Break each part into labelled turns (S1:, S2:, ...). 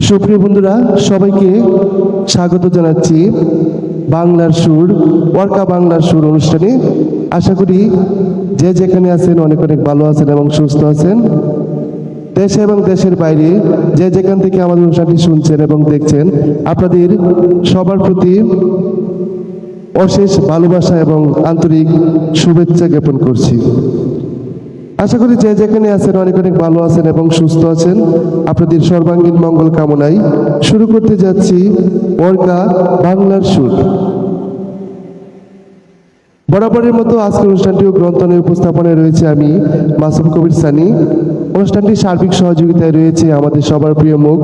S1: সুপ্রিয় বন্ধুরা, সবাইকে স্বাগত জানাচ্ছি বাংলার সুর ওয়ার্কা বাংলার সুর অনুষ্ঠানে। আশা করি যে যেখানে আছেন অনেক অনেক ভালো আছেন এবং সুস্থ আছেন। দেশে এবং দেশের বাইরে যে যেখান থেকে আমাদের অনুষ্ঠানটি শুনছেন এবং দেখছেন, আপনাদের সবার প্রতি অশেষ ভালোবাসা এবং আন্তরিক শুভেচ্ছা জ্ঞাপন করছি। আশা করি যে যেখানে আছেন অনেক অনেক ভালো আছেন এবং সুস্থ আছেন। আপনাদের সর্বাঙ্গীন মঙ্গল কামনায় শুরু করতে যাচ্ছি ওয়ার্কা বাংলার সুর। বরাবরের মতো আজকের অনুষ্ঠানটিও গ্রন্থনের উপস্থাপনায় রয়েছে আমি মাসুম কবির সানি। অনুষ্ঠানটির সার্বিক সহযোগিতায় রয়েছে আমাদের সবার প্রিয় মুখ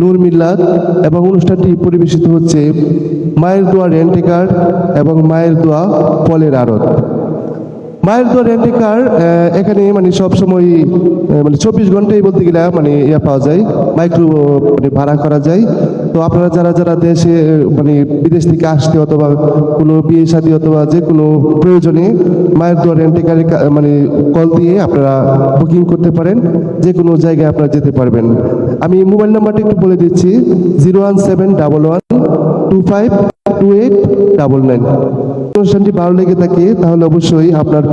S1: নূর মিল্লাত, এবং অনুষ্ঠানটি পরিবেশিত হচ্ছে মায়ের দোয়া রেন্টেকার এবং মায়ের দোয়া ফলের আড়ত। মায়ের দোয়া রেন্টেকার এখানে সবসময় 24 ঘন্টাই বলতে গেলে পাওয়া যায়, মাইক্রো ভাড়া করা যায়। তো আপনারা যারা যারা দেশে বিদেশ থেকে আসতে অথবা কোনো বিয়ে শাদী অথবা যে কোনো প্রয়োজনে মায়ের দোয়া রেন্টেকারে কল দিয়ে আপনারা বুকিং করতে পারেন, যে কোনো জায়গায় আপনারা যেতে পারবেন। আমি মোবাইল নাম্বারটা একটু বলে দিচ্ছি, 01711252899। অনুষ্ঠানটি ভালো লেগে থাকে তাহলে অবশ্যই আপনার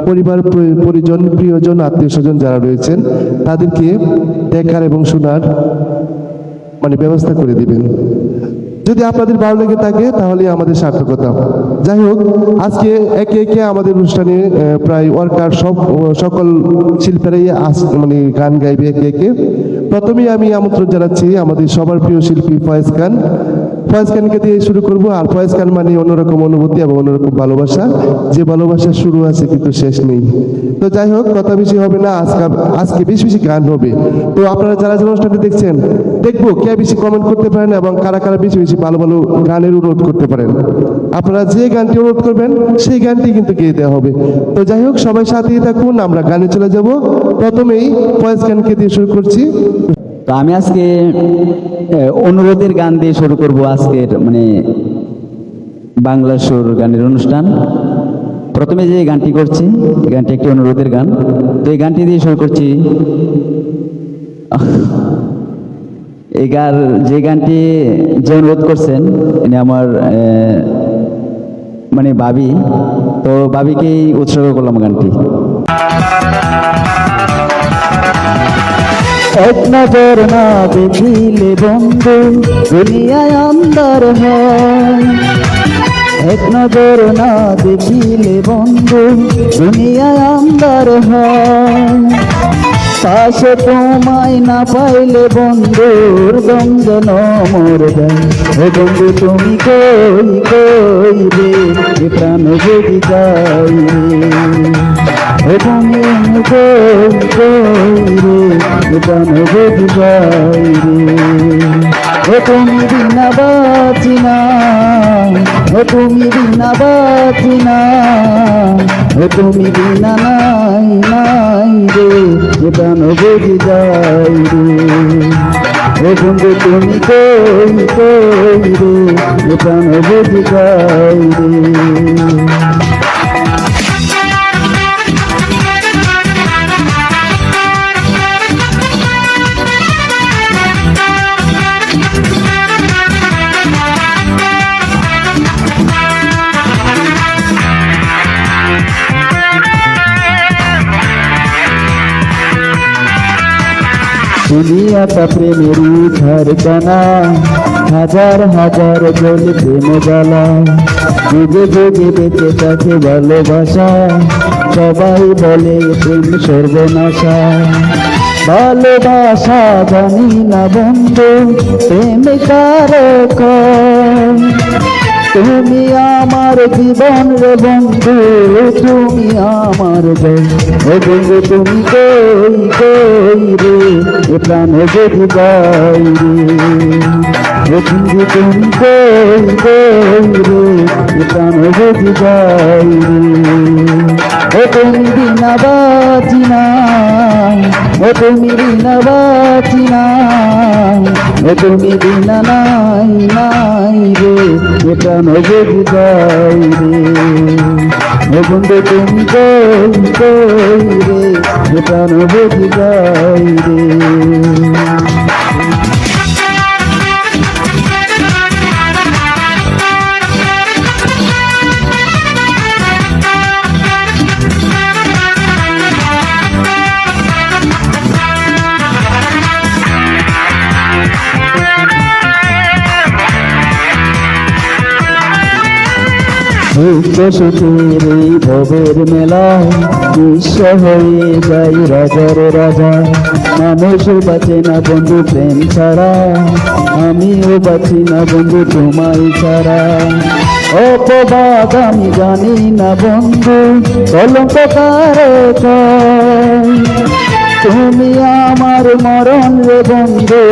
S1: পরিবার পরিজন প্রিয়জন আত্মীয় স্বজন যারা রয়েছেন তাদেরকে দেখার এবং শোনার ব্যবস্থা করে দিবেন। যদি আপনাদের ভালো লেগে থাকে তাহলে আমাদের সার্থকতা। যাই হোক, আজকে একে একে আমাদের অনুষ্ঠানে প্রায় ওয়ার্কার সকল শিল্পীরাই গান গাইবে একে একে। প্রথমেই আমি আমন্ত্রণ জানাচ্ছি আমাদের সবার প্রিয় শিল্পী ফয়েজ খান। ফয়েজ খানকে দিয়ে শুরু করবো। আর ফয়েজ খান অন্যরকম অনুভূতি এবং অন্যরকম ভালোবাসা, যে ভালোবাসা শুরু আছে কিন্তু শেষ নেই। তো যাই হোক, কথা বেশি হবে না, আজকে বেশি বেশি গান হবে। তো আপনারা যারা যারা অনুষ্ঠানটি দেখছেন, দেখবো কে বেশি কমেন্ট করতে পারেন এবং কারা কারা বেশি বেশি ভালো ভালো গানের অনুরোধ করতে পারেন। আপনারা যে গানটি অনুরোধ করবেন সেই গানটি কিন্তু গেয়ে দেওয়া হবে। তো যাই হোক, সবাই সাথেই থাকুন, আমরা গানে চলে যাব। প্রথমেই ফয়েজ খানকে দিয়ে শুরু করছি।
S2: তো আমি আজকে অনুরোধের গান দিয়ে শুরু করব আজকের বাংলার সুর গানের অনুষ্ঠান। প্রথমে যে গানটি করছি, এই গানটি একটি অনুরোধের গান। তো এই গানটি দিয়ে শুরু করছি। যে গানটি যে অনুরোধ করছেন ইনি আমার ভাবি। তো ভাবিকেই উৎসর্গ করলাম গানটি। এক নজর না দেখিলে বন্ধু দুনিয়ায় আন্ধার হয়। এক নজর না দেখিলে বন্ধু দুনিয়ায় আন্ধার হয়। পাশে তোমায় না পাইলে বন্ধুর গঞ্জন মর যায়। ও বন্ধু তুমি কই কই রে, এ প্রাণ যদি যাই রে। ও তুমি কই কই রে, এ প্রাণ যদি যাই রে। ও তুমি বিনা বাঁচি না, ও তুমি বিনা বাঁচি না, ও তুমি বিনা নাই নাই রে, এ প্রাণ যদি যাই রে। ও বন্ধু তুমি কই কই রে, এ প্রাণ যদি যাই রে। দুনিয়াটা প্রেমের ঝাড়খানা, হাজার হাজার জল প্রেম জ্বালা। যুগে যুগে বেঁচে থাকে ভালোবাসা, সবাই বলে প্রেম সর্বনাশা। ভালোবাসা জানি না বন্ধু প্রেম কারক। তুমি আমার জীবন রে বন্ধু, তুমি আমার জয়। ও বন্ধু তুমি কই কই রে, এ প্রাণ যদি যাই রে। ও বন্ধু তুমি কই কই রে, এ প্রাণ যদি যাই রে। ও তুমি বিনা বাঁচি না, ও তুমি বিনা বাঁচি না, ও তুমি বিনা নাই নাই রে, এ প্রাণ যদি যাই রে। ও বন্ধু তুমি কই কই রে, এ প্রাণ যদি যাই রে। দুঃখ সুখের এই ভবের মেলায় বিশ্ব হয়ে যাই রাজার রাজা। মানুষ বাঁচে না বন্ধু প্রেম ছাড়া, আমিও বাঁচি না বন্ধু তোমায় ছাড়া। অপবাদ আমি জানি না বন্ধু, কলঙ্ক কারে কয়। তুমি আমার মরণ রে বন্ধু,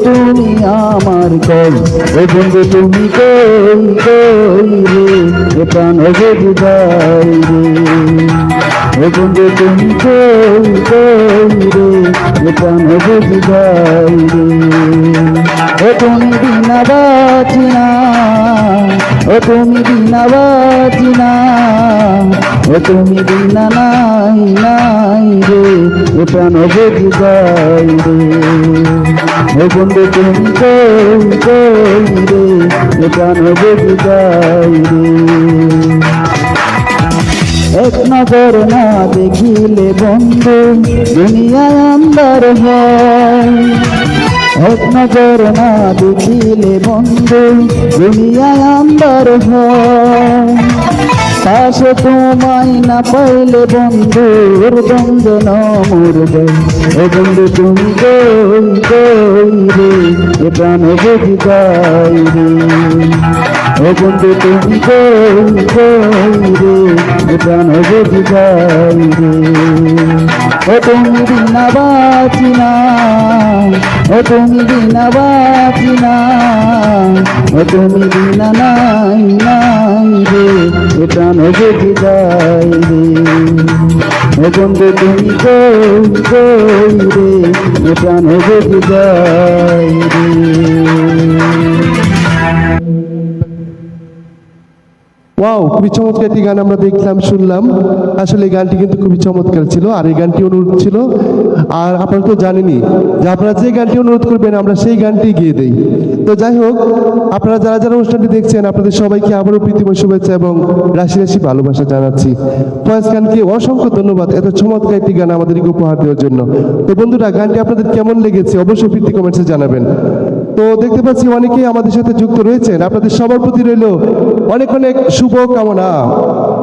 S2: তুমি আমার কই। ও বন্ধু তুমি কই কই রে, এ প্রাণ যদি যাই রে। ও বন্ধু তুমি কই কই রে, এ প্রাণ যদি যাই রে। ও তুমি বিনা বাঁচি না, ও তুমি বিনা বাঁচি না, ও তুমি বিনা নাই নাই রে, এ প্রাণ যদি যাই রে। ও বন্ধু তুমি কই কই রে, এ প্রাণ যদি যাই রে। এক নজর না দেখিলে বন্ধু দুনিয়ায় আন্ধার হয়। এক নজর না দেখিলে বন্ধু দুনিয়ায় আন্ধার হয়। পাশে তোমায় না পাইলে বন্ধুর বন্ধন মোর দেয়। ও বন্ধু তুমি কই কই রে, এ প্রাণ যদি যাই রে। ও বন্ধু তুমি কই কই রে, এ প্রাণ যদি যাই রে। ও তুমি বিনা বাঁচি না, ও তুমি বিনা বাঁচি না, ও তুমি বিনা নাই নাই রে, এ প্রাণ যদি যাই রে। ও বন্ধু তুমি কই কই রে, এ প্রাণ যদি যাই রে।
S1: ওয়াও, খুবই চমৎকার একটি গান আমরা দেখলাম, শুনলাম। আসলে এই গানটি কিন্তু খুবই চমৎকার ছিল, আর এই গানটি অনুরোধ ছিল। আর আপনারা তো জানেনই যে আপনারা যে গানটি অনুরোধ করবেন আমরা সেই গানটি গিয়ে দেই। তো যাই হোক, আপনারা যারা যারা অনুষ্ঠানটি দেখছেন আপনাদের সবাইকে আবারও প্রীতিময় শুভেচ্ছা এবং রাশি রাশি ভালোবাসা জানাচ্ছি। ফয়েজ খানকে অসংখ্য ধন্যবাদ এত চমৎকার একটি গান আমাদেরকে উপহার দেওয়ার জন্য। তো বন্ধুরা, গানটি আপনাদের কেমন লেগেছে অবশ্যই প্রীতি কমেন্টসে জানাবেন। তো দেখতে পাচ্ছি অনেকেই আমাদের সাথে যুক্ত রয়েছেন, আপনাদের সবার প্রতি রইল অনেক অনেক শুভ কামনা।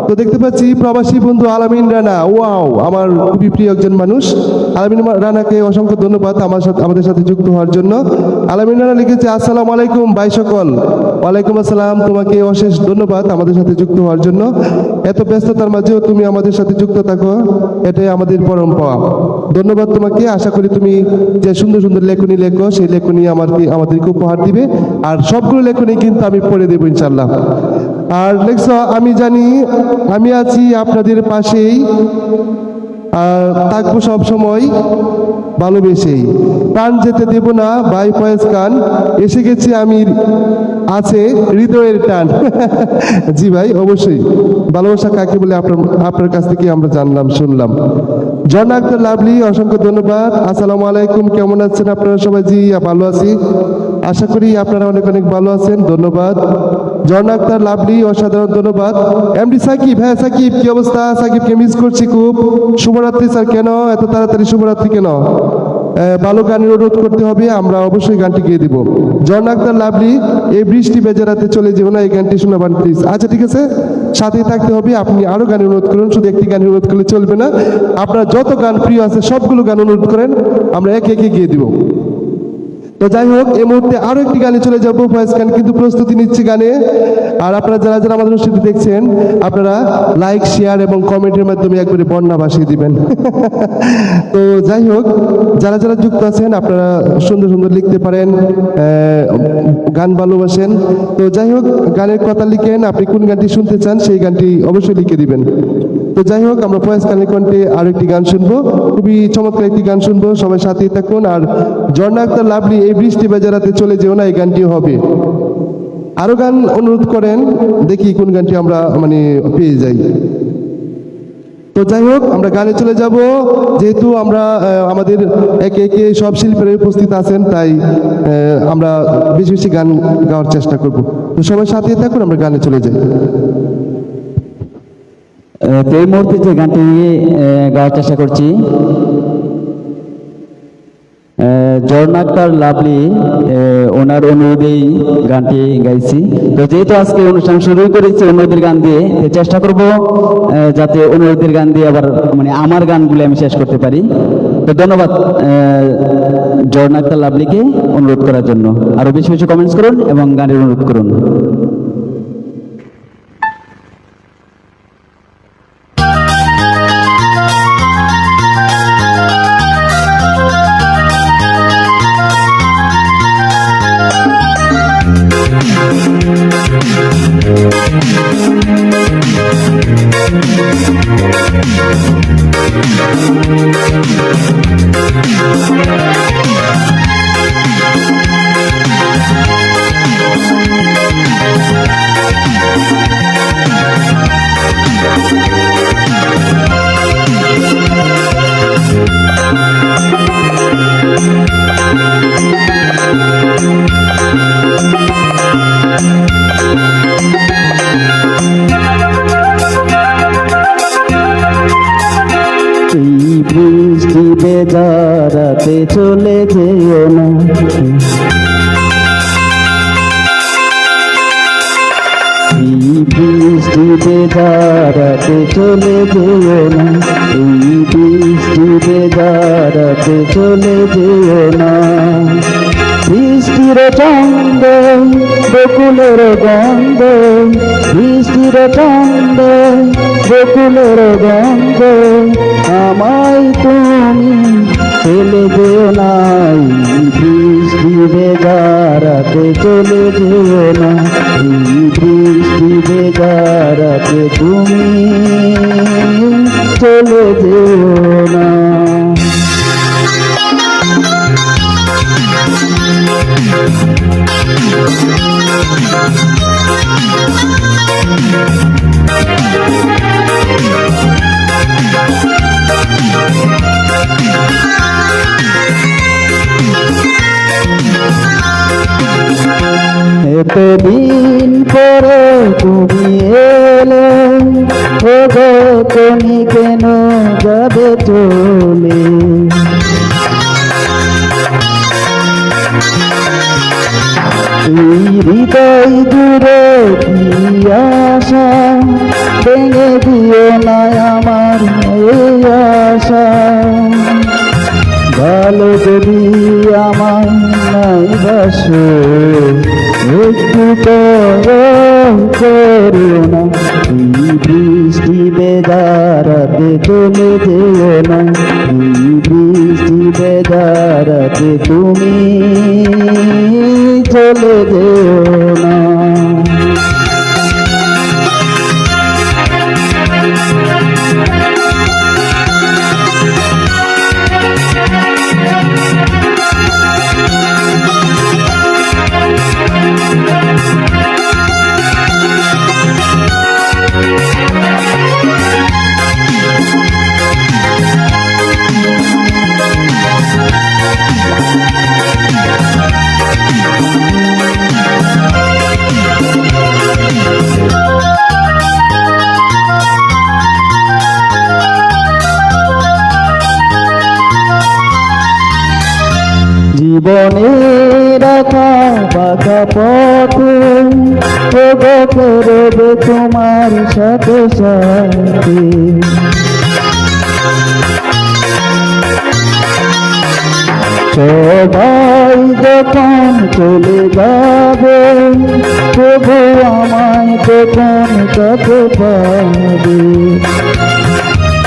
S1: তো দেখতে পাচ্ছি প্রবাসী বন্ধু আলামিন রানা, ওয়াও, আমার খুবই প্রিয় একজন মানুষ। আলামিন রানাকে অসংখ্য ধন্যবাদ আমাদের সাথে যুক্ত হওয়ার জন্য। আলামিন রানা লিখেছে, আসসালামু আলাইকুম ভাই সকল। ওয়ালাইকুম আসসালাম, তোমাকে অশেষ ধন্যবাদ আমাদের সাথে যুক্ত হওয়ার জন্য। এত ব্যস্ততার মাঝেও তুমি আমাদের সাথে যুক্ত থাকো, এটাই আমাদের পরম পাওয়া। ধন্যবাদ তোমাকে। আশা করি তুমি যে সুন্দর সুন্দর লেখনী লেখো, সেই লেখনী আমাদেরকে উপহার দিবে, আর সবগুলো লেখনী কিন্তু আমি পড়ে দেবো ইনশাল্লাহ। আর লেখছ, আমি জানি আমি আছি আপনাদের পাশেই, আর থাকবো সব সময় ভালোবেসেই, প্রাণ যেতে দেব না ভাই ফয়েজ খান, এসে গেছি আমি, আছে হৃদয়ের টান। জি ভাই, অবশ্যই ভালোবাসা কাকে বলে আপনার কাছ থেকে আমরা জানলাম, শুনলাম। ঝর্ণা আক্তার লাভলি, অসংখ্য ধন্যবাদ। আসসালামু আলাইকুম, কেমন আছেন আপনারা সবাই? জি ভালো আছি, আশা করি আপনারা অনেক অনেক ভালো আছেন, ধন্যবাদ। ঝর্ণা আক্তার লাভলি, অসাধারণ ধন্যবাদ। এমডি সাকিব, হ্যাঁ সাকিব, কি অবস্থা? সাকিবকে মিস করছি খুব। শুভরাত্রি স্যার। কেন এত তাড়াতাড়ি শুভরাত্রি কেন? ভালো গানের অনুরোধ করতে হবে, আমরা অবশ্যই গানটি গিয়ে দিব। ঝর্ণা আক্তার লাভলি, এই বৃষ্টি বেজারাতে চলে যেও না, এই গানটি শোনাবান প্লিজ। আচ্ছা ঠিক আছে, সাথেই থাকতে হবে। আপনি আরো গান অনুরোধ করুন, শুধু একটি গান অনুরোধ করলে চলবে না। আপনার যত গান প্রিয় আছে সবগুলো গান অনুরোধ করেন, আমরা একে একে গিয়ে দিব। তো যাই হোক, এই মুহূর্তে আরো একটি গানে চলে যাবো। ফয়েজ খান কিন্তু প্রস্তুতি নিচ্ছে গানে। আর আপনারা যারা যারা আমাদের অনুষ্ঠানটি দেখছেন, আপনারা লাইক, শেয়ার এবং কমেন্টের মাধ্যমে একবারে বন্যা ভাসিয়ে দিবেন। তো যাই হোক, যারা যারা যুক্ত আছেন আপনারা সুন্দর সুন্দর লিখতে পারেন, গান ভালোবাসেন। তো যাই হোক, গানের কথা লিখেন, আপনি কোন গানটি শুনতে চান সেই গানটি অবশ্যই লিখে দিবেন। তো যাই হোক, আমরা ফয়েজ খানের কণ্ঠে আরো একটি গান শুনবো, খুবই চমৎকার একটি গান শুনবো, সবাই সাথেই থাকুন। আর ঝর্ণা আক্তার লাভলি, এই বৃষ্টি বেজারাতে চলে যেও না, এই গানটিও হবে। আরো গান অনুরোধ করেন, দেখি কোন গানটি আমরা পেয়ে যাই। তো যাই হোক, আমরা গানে চলে যাব। যেহেতু আমরা আমাদের একে একে সব শিল্পীরা উপস্থিত আছেন, তাই আমরা বেশি বেশি গান গাওয়ার চেষ্টা করব। তো সবাই সাথেই থাকুন, আমরা গানে চলে যাই।
S2: তো এই মুহূর্তে যে গানটি গাওয়ার চেষ্টা করছি, ঝর্ণা আক্তার লাভলি ওনার অনুরোধেই গানটি গাইছি। তো যেহেতু আজকে অনুষ্ঠান শুরু করেছি অনুরোধের গান দিয়ে, তো চেষ্টা করব যাতে অনুরোধের গান দিয়ে আবার মানে আমার গানগুলো আমি শেষ করতে পারি। তো ধন্যবাদ ঝর্ণা আক্তার লাভলিকে অনুরোধ করার জন্য। আরো বেশি বেশি কমেন্টস করুন এবং গানের অনুরোধ করুন। এই বৃষ্টি বেজারাতে চলে যেও না, এই বৃষ্টি বেজারাতে চলে যেও না, এই বৃষ্টি বেজারাতে চলে যেও না। বৃষ্টির চন্দ বকুলের গন্ধ, বৃষ্টির চন্দ বকুলের গন্ধ, আমায় তুমি ফেলে যেও না, এই বৃষ্টি বেজারাতে চলে যেও না, এই বৃষ্টি বেজারাতে তুমি চলে যেও না। এতদিন পরে তুমি এলে, ও গো তুমি কেন যাবে চলে? এই হৃদয় দূরে কি আশা, ভেঙে দিও না আমার এই আশা। ভালো যদি আমার নাই বাসো, একটু করো না, এই বৃষ্টি বেজারাতে চলে যেও না, এই বৃষ্টি বেজারাতে তুমি চলে যেও না। জীবনের আঁকা বাঁকা পথে করবে তোমার সাথে সাথে, সবাই যখন চলে যাবে তবু আমায় তখন কাছে পাবে।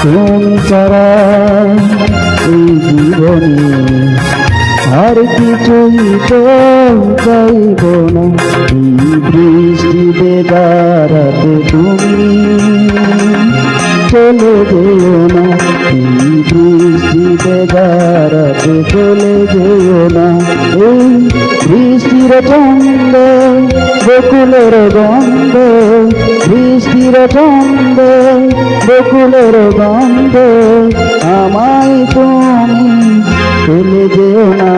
S2: তুমি ছাড়া এই জীবনে আর কিছুই তো চাইব না, এই বৃষ্টি বেজারাতে তুমি চলে যেও না, এই বৃষ্টি বেজারাতে চলে যেও না। এই বৃষ্টির ছন্দ বকুলের গন্ধ, বৃষ্টির ছন্দ বকুলের গন্ধ, আমায় তুমি চলে যেও না,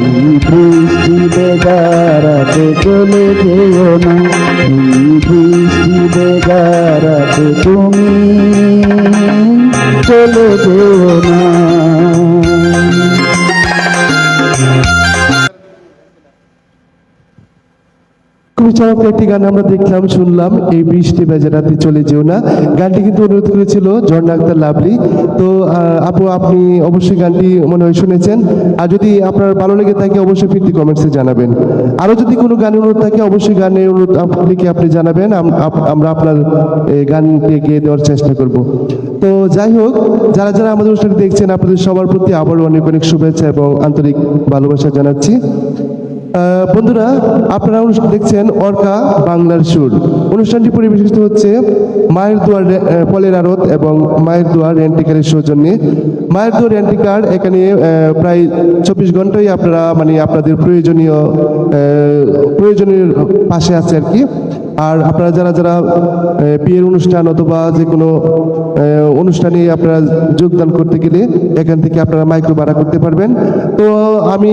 S2: এই বৃষ্টি বেজারাতে চলে যেও না, এই বৃষ্টি বেজারাতে তুমি চলে যেও না।
S1: খুবই চমৎকার একটি গান আমরা দেখলাম, শুনলাম, এই বৃষ্টি ভেজা রাতে চলে যেও না। গানটি কিন্তু অনুরোধ করেছিল ঝর্ণা আক্তার লাভলি। তো আপু, আপনি অবশ্যই গানটি মনে হয় শুনেছেন। আর যদি আপনার ভালো লেগে থাকে অবশ্যই ফিরতি কমেন্টসে জানাবেন। আরও যদি কোনো গানের অনুরোধ থাকে অবশ্যই গানের অনুরোধ লিখে আপনি জানাবেন, আমরা আপনার গানটি গেয়ে দেওয়ার চেষ্টা করব। তো যাই হোক, যারা যারা আমাদের অনুষ্ঠানটি দেখছেন আপনাদের সবার প্রতি আবারও অনেক অনেক শুভেচ্ছা এবং আন্তরিক ভালোবাসা জানাচ্ছি। বন্ধুরা, আপনারা অনুষ্ঠান দেখছেন অর্কা বাংলার সুর। অনুষ্ঠানটি পরিবেশিত হচ্ছে মায়ের দুয়ার ফলের আড়ত এবং মায়ের দুয়ার রেন্টিকারের সৌজন্যে। মায়ের দুয়ার রেন্টিকার এখানে প্রায় 24 ঘন্টাই আপনারা মানে আপনাদের প্রয়োজনীয় পাশে আছে আর কি। আর আপনারা যারা যারা বিয়ের অনুষ্ঠান অথবা যে কোনো অনুষ্ঠানে আপনারা যোগদান করতে গেলে এখান থেকে আপনারা মাইক্রো ভাড়া করতে পারবেন। তো আমি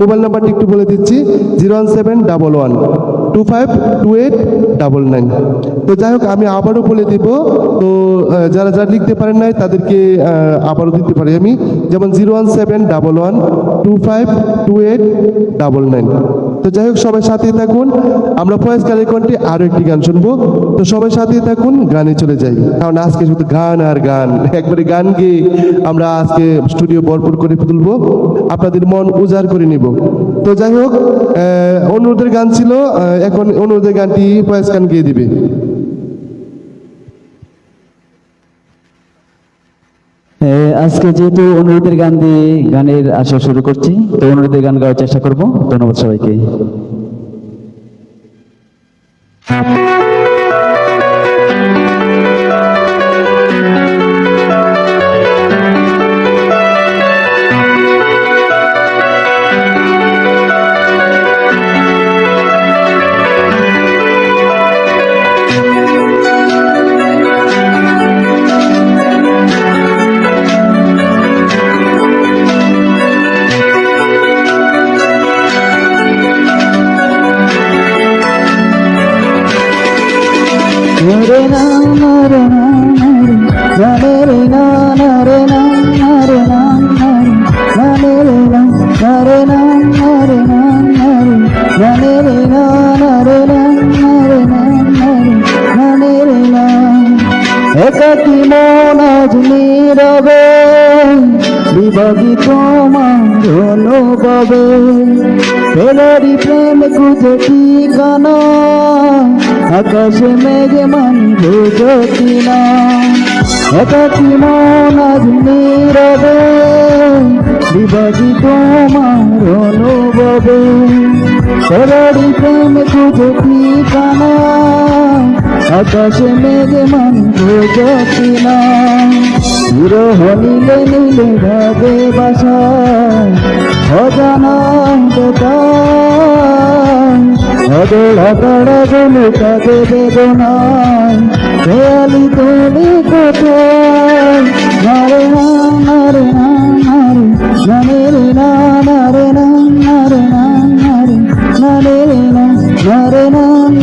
S1: মোবাইল নাম্বারটি একটু বলে দিচ্ছি, 01711252899। তো যাই হোক, আমি আবারও বলে দিব। তো যারা যারা লিখতে পারেন নাই তাদেরকে আবারও দিতে পারি আমি, যেমন 01711252899। তো যাই হোক, সবাই সাথেই থাকুন। আমরা ফয়েজ খানের কণ্ঠে আরো একটি গান শুনবো। তো সবাই সাথেই থাকুন, গানে চলে যাই, কারণ আজকে শুধু গান আর গান, একবারে গান গেয়ে আমরা আজকে স্টুডিও ভরপুর করে তুলবো, আপনাদের মন উজাড় করে নিব। তো যাই হোক, অনুরোধের গান ছিল, এখন অনুরোধের গানটি ফয়েজ খান গেয়ে দিবে।
S2: আজকে যেহেতু অনুরোধের গান দিয়ে গানের আসর শুরু করছি, তো অনুরোধের গান গাওয়ার চেষ্টা করব। ধন্যবাদ সবাইকে। রে না না রে না না রে না না রে না না রে না না রে না রে না রে না রে না রে না রে না রে না একাকী মন আজ নীরবে বিভাগিত আমার অনুভবে, ফেরারি প্রেম খুঁজে ঠিকানা আকাশে মেঘে মান বুঝতি না। একাকী মন আজ নীরবে বিভাগিত আমার অনুভবে, ফেরারি প্রেম খুঁজে ঠিকানা আকাশে মেঘে মান বুঝতি না। বিরহ নীলে নীলে ভাবে বাসায় অজানা বেতায়, অদড়া দড়া গুলো কাঁদে বেদনায়, খেয়ালি তুমি কোথায়? নারে না নারে না নারে না নারে না নারে না নারে নারে না নারে না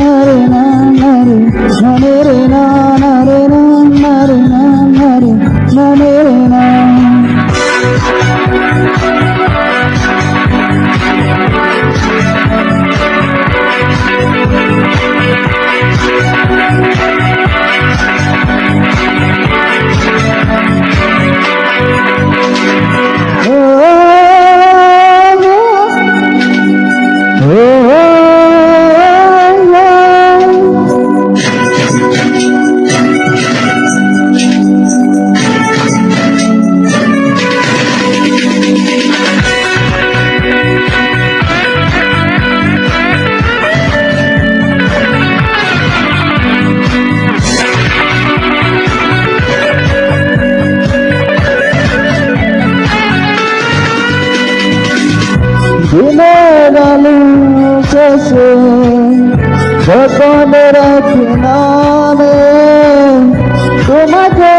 S2: নারে না নারে নারে না নারে না নারে না নারে নারে না। দিনের আলো শেষে সকলে রাখি নামে, তোমাকে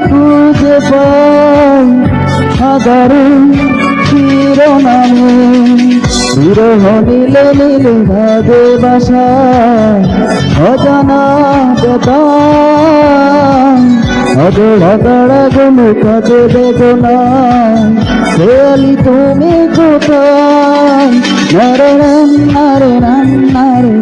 S2: খুঁজে পাই হাজারে শিরোনামে। বিরহ নীলে নীলে ভাবে বাসায় অজানা বেতায়, অদড়া দড়া গুলো কাঁদে বেদনায়, খেয়ালি তুমি কোথায়? নারে না নারে না নারে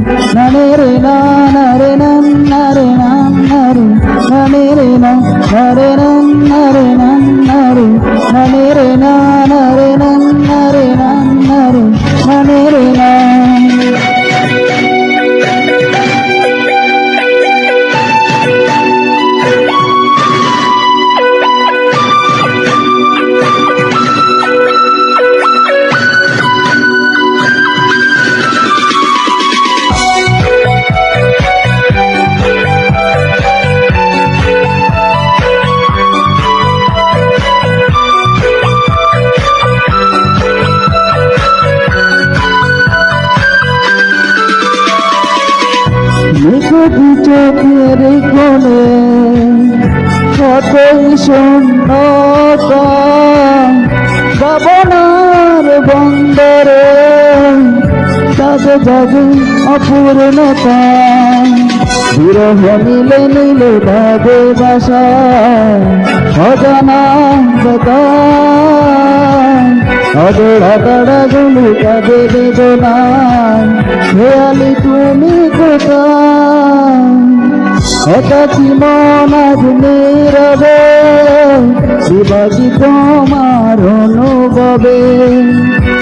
S2: শূন্যতা ভাবনার বন্দরে জাগে জাগে অপূর্ণতা বিরহ নীলে নীলে ভাবে বাসা অজানা ব্যথা অজড়া তাড়া গুলি কাঁদে বেদনায় খেয়ালি তুমি কোথায় একাকি মন আজ নীরবে বিভাগী তোমার অনুভবে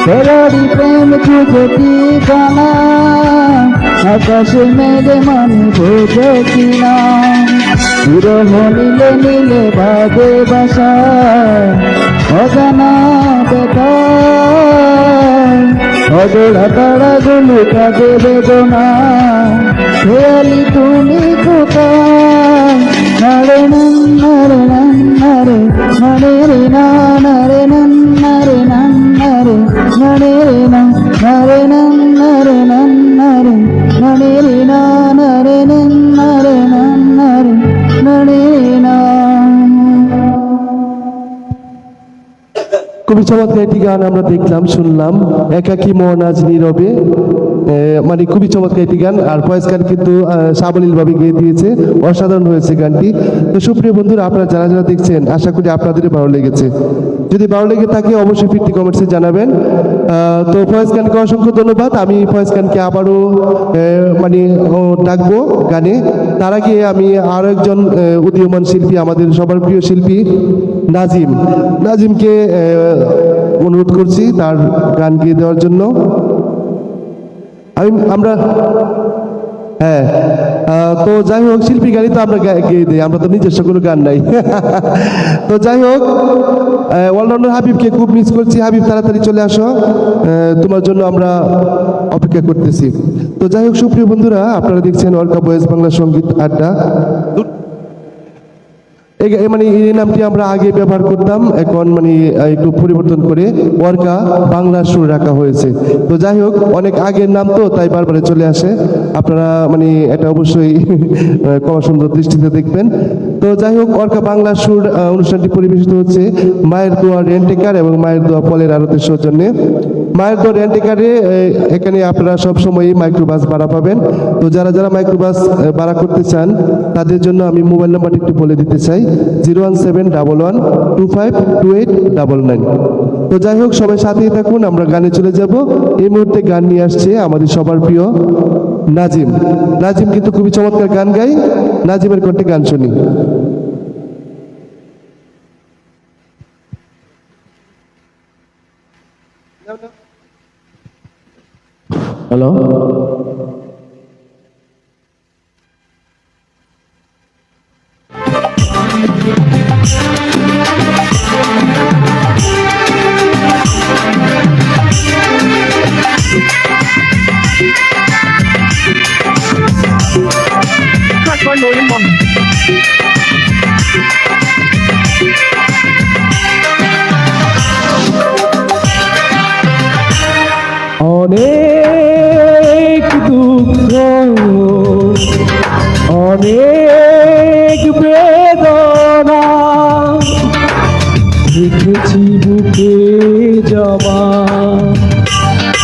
S2: ফেরারি প্রেম খুঁজে ঠিকানা আকাশে মেঘে মানে বোঝো কিনা বিরহ নীলে নীলে ভাবে বাসা অজানা ব্যথা অজড়া তাড়া গুলি কাঁদে বেদনা খেয়ালি তুমি কোথায় নারে নারে নারে নারে রে নারে নারে নারে নারে রে নারে নারে নারে নারে রে নারে নারে নারে নারে না।
S1: খুবই চমৎকার একটি গান আমরা দেখলাম, শুনলাম, একাকী মন আজ নীরবে। মানে খুবই চমৎকার একটি গান, আর ভয়েস গান কিন্তু সাবলীল ভাবে গেয়ে দিয়েছে, অসাধারণ হয়েছে গানটি। তো সুপ্রিয় বন্ধুরা, আপনারা যারা যারা দেখছেন, আশা করি আপনাদের ভালো লেগেছে। যদি ভালো লেগে থাকে অবশ্যই ফিরতি কমেন্টসে জানাবেন। তো ভয়েস গানকে অসংখ্য ধন্যবাদ। আমি ভয়েস গানকে আবারও মানে ডাকবো গানে। তার আগে আমি আরো একজন উদীয়মান শিল্পী, আমাদের সবার প্রিয় শিল্পী নাজিমকে অনুরোধ করছি তার গান গিয়ে দেওয়ার জন্য। আমরা হ্যাঁ, তো যাই হোক, শিল্পী গানই তো আমরা গেয়ে দিই, আমরা তো নিজস্ব কোনো গান নাই। তো যাই হোক, অলরাউন্ডার হাবিবকে খুব মিস করছি। হাবিব, তাড়াতাড়ি চলে আসো, তোমার জন্য আমরা অপেক্ষা করতেছি। তো যাই হোক, সুপ্রিয় বন্ধুরা, আপনারা দেখছেন ওয়ার্কা বয়েজ বাংলা সঙ্গীত আড্ডা। মানে এই নামটি আমরা আগে ব্যবহার করতাম, এখন মানে একটু পরিবর্তন করে ওয়ার্কা বাংলা সুর রাখা হয়েছে। তো যাই হোক, অনেক আগের নাম তো, তাই বারবার চলে আসে। আপনারা মানে এটা অবশ্যই কম সুন্দর দৃষ্টিতে দেখবেন। তো যাই হোক, ওয়ার্কা বাংলা সুর অনুষ্ঠানটি পরিবেশিত হচ্ছে মায়ের দোয়া রেন্টেকার এবং মায়ের দোয়া ফলের আড়তের সৌজন্যে। মায়ের দোয়া রেন্টেকারে এখানে আপনারা সবসময় মাইক্রোবাস ভাড়া পাবেন। তো যারা যারা মাইক্রোবাস ভাড়া করতে চান, তাদের জন্য আমি মোবাইল নাম্বারটি একটু বলে দিতে চাই, 01711252899। তো যাই হোক, সবাই সাথেই থাকুন, আমরা গানে চলে যাব। এই মুহূর্তে গান নিয়ে আসছে আমাদের সবার প্রিয় নাজিম কিন্তু খুবই চমৎকার গান গায়। নাজিমের কণ্ঠে গান শুনি।
S2: হ্যালো, অনেক দুঃখ, অনেক বেদনা লিখেছি বুকে জমা।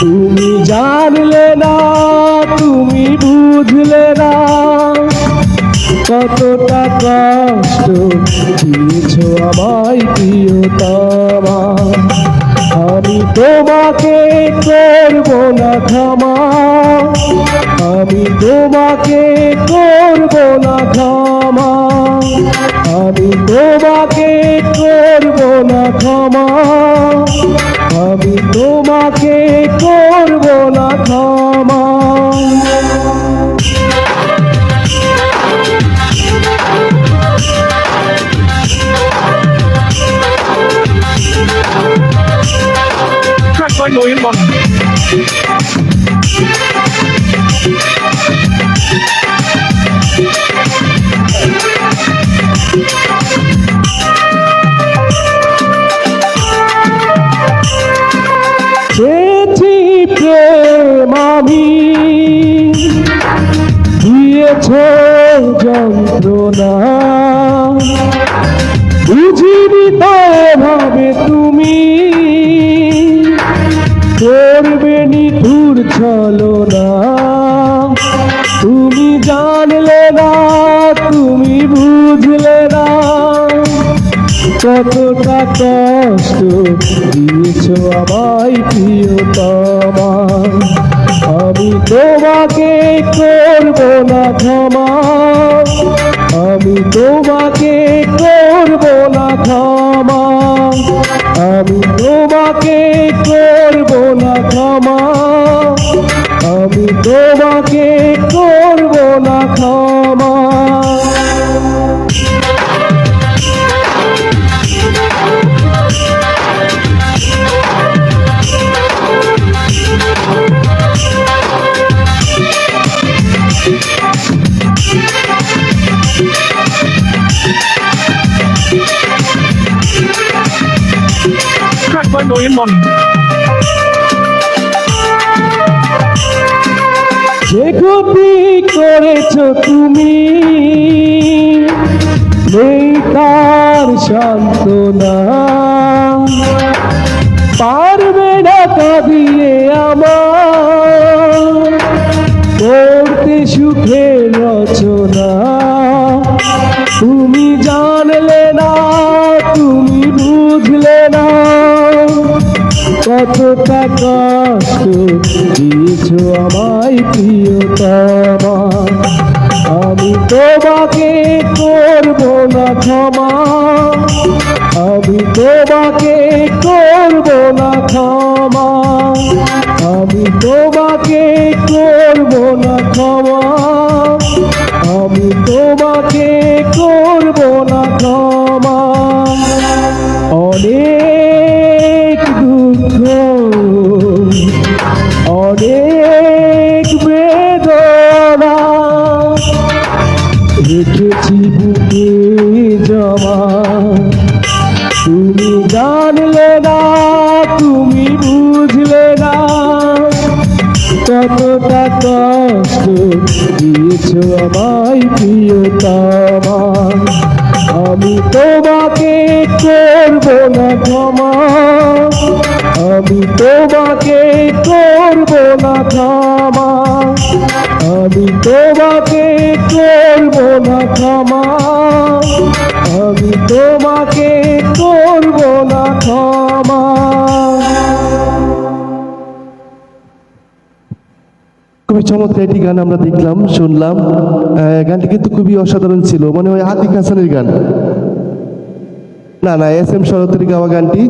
S2: তুমি জানলে না, তুমি বুঝলে না, কতটা কষ্ট দিয়েছ আমায় প্রিয়তমা। আমি তোমাকে করব না ক্ষমা, আমি তোমাকে করব না ক্ষমা, আমি তোমাকে করব না ক্ষমা, আমি তোমাকে করব না ক্ষমা। পেয়েছি প্রেম আমি, দিয়েছ যন্ত্রণা,
S3: ভাবে তুমি করবে নিঠুর ছলনা, তুমি জানলে না, তুমি বুঝলে না, কতটা কষ্ট দিয়েছো আমায় প্রিয়তমা। আমি তোমাকে করব না ক্ষমা, আমি তোমাকে করব না ক্ষমা, আমি তোমাকে করব না ক্ষমা, আমি তোমাকে করব না ক্ষমা। যে ক্ষতি করেছো তুমি নেই তার সান্ত্বনা, পারবে না কাঁদিয়ে আমার করতে সুখের রচনা। তুমি জানলে না, তুমি বুঝলে না, কতটা কষ্ট দিয়েছো আমায় প্রিয়তমা। আমি তোমাকে করব না ক্ষমা, আমি তোমাকে করব না ক্ষমা, আমি তোমাকে করব না ক্ষমা, আমি তোমাকে করব না ক্ষমা। অনেক দুঃখ, অনেক বেদনা রেখেছি বুকে জমা, তুমি জানলে না, তুমি বুঝলে না, কতটা কষ্ট দিয়েছো আমায় প্রিয়তমা। আমি তোমাকে করব না ক্ষমা, আমি তোমাকে করব না ক্ষমা, আমি তোমাকে করব না ক্ষমা, আমি তোমাকে করব না ক্ষমা।
S1: খুবই চমৎকার একটি গান আমরা দেখলাম, শুনলাম। গানটি কিন্তু খুবই অসাধারণ ছিল, মনে হয় আতিক হাসানের গান। না না, এস এম শরতের গাওয়া গানটি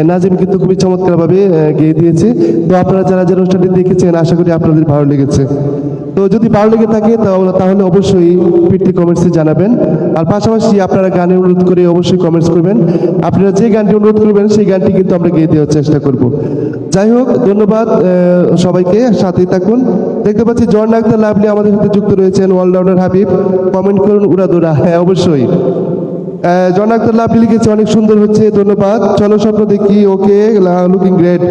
S1: নাজিম কিন্তু খুবই চমৎকারভাবে গেয়ে দিয়েছে। তো আপনারা যারা যারা অনুষ্ঠানটি দেখেছেন, আশা করি আপনাদের ভালো লেগেছে। তো যদি ভালো লেগে থাকে তাহলে অবশ্যই ফিরতি কমেন্টসে জানাবেন। আর পাশাপাশি আপনারা গানে অনুরোধ করে অবশ্যই কমেন্টস করবেন। আপনারা যে গানটি অনুরোধ করবেন সেই গানটি কিন্তু আমরা গেয়ে দেওয়ার চেষ্টা করব। যাই হোক, ধন্যবাদ সবাইকে, সাথেই থাকুন। দেখতে পাচ্ছি ঝর্ণা আক্তার লাভলি আমাদের সাথে যুক্ত রয়েছেন, অলরাউন্ডার হাবিব। কমেন্ট করুন উড়াদুরা, হ্যাঁ অবশ্যই। ঝর্ণা আক্তার লাভলি লিখেছে অনেক সুন্দর হচ্ছে, ধন্যবাদ। চলো স্বপ্ন দেখি, ওকে, লুকিং গ্রেট।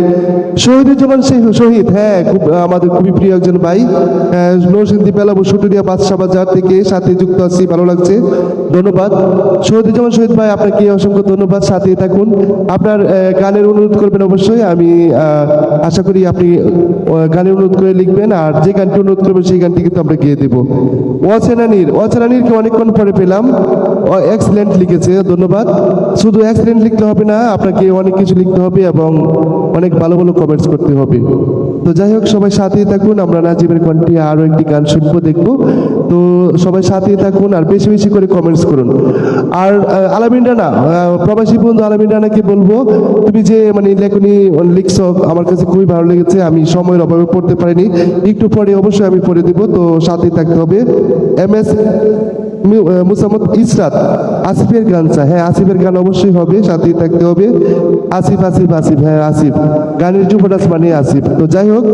S1: শহীদুজ্জামান শহীদ, হ্যাঁ খুব আমাদের খুবই প্রিয় একজন ভাই। নরসিংদী বেলাবু সুটুরিয়া বাদশা বাজার থেকে সাথে যুক্ত আছি, ভালো লাগছে, ধন্যবাদ। শহীদুজ্জামান শহীদ ভাই, আপনাকে অসংখ্য ধন্যবাদ, সাথেই থাকুন। আপনার গানের অনুরোধ করবেন অবশ্যই, আমি আশা করি আপনি গানের অনুরোধ করে লিখবেন, আর যে গানটি অনুরোধ করবেন সেই গানটি কিন্তু আমরা গিয়ে দেবো। ওয়াচেনানিরকে অনেকক্ষণ পরে পেলাম, এক্সেলেন্ট লিখেছে, ধন্যবাদ। শুধু এক্সেলেন্ট লিখতে হবে না, আপনাকে অনেক কিছু লিখতে হবে এবং অনেক ভালো ভালো কমেন্টস করতে হবে। তো যাই হোক, সবাই সাথেই থাকুন, আমরা নাজিমের কণ্ঠে আরও একটি গান শুনবো, দেখবো। তো সবাই সাথেই থাকুন আর বেশি বেশি করে কমেন্টস করুন। আর আলামিন রানা, প্রবাসী বন্ধু আলামিন রানাকে বলবো, তুমি যে লেখনী লিখছো, আমার কাছে খুবই ভালো লেগেছে। আমি সময়ের অভাবে পড়তে পারিনি, একটু পরে অবশ্যই আমি পড়ে দিব, তো সাথেই থাকতে হবে। MS মুসাম্মদ ইসরাত, আসিফের গান চায়, হ্যাঁ আসিফের গান অবশ্যই হবে, সাথেই থাকতে হবে। আসিফ আসিফ আসিফ, হ্যাঁ আসিফ, গানের যুবরাজ মানে আসিফ। তো যাই হোক,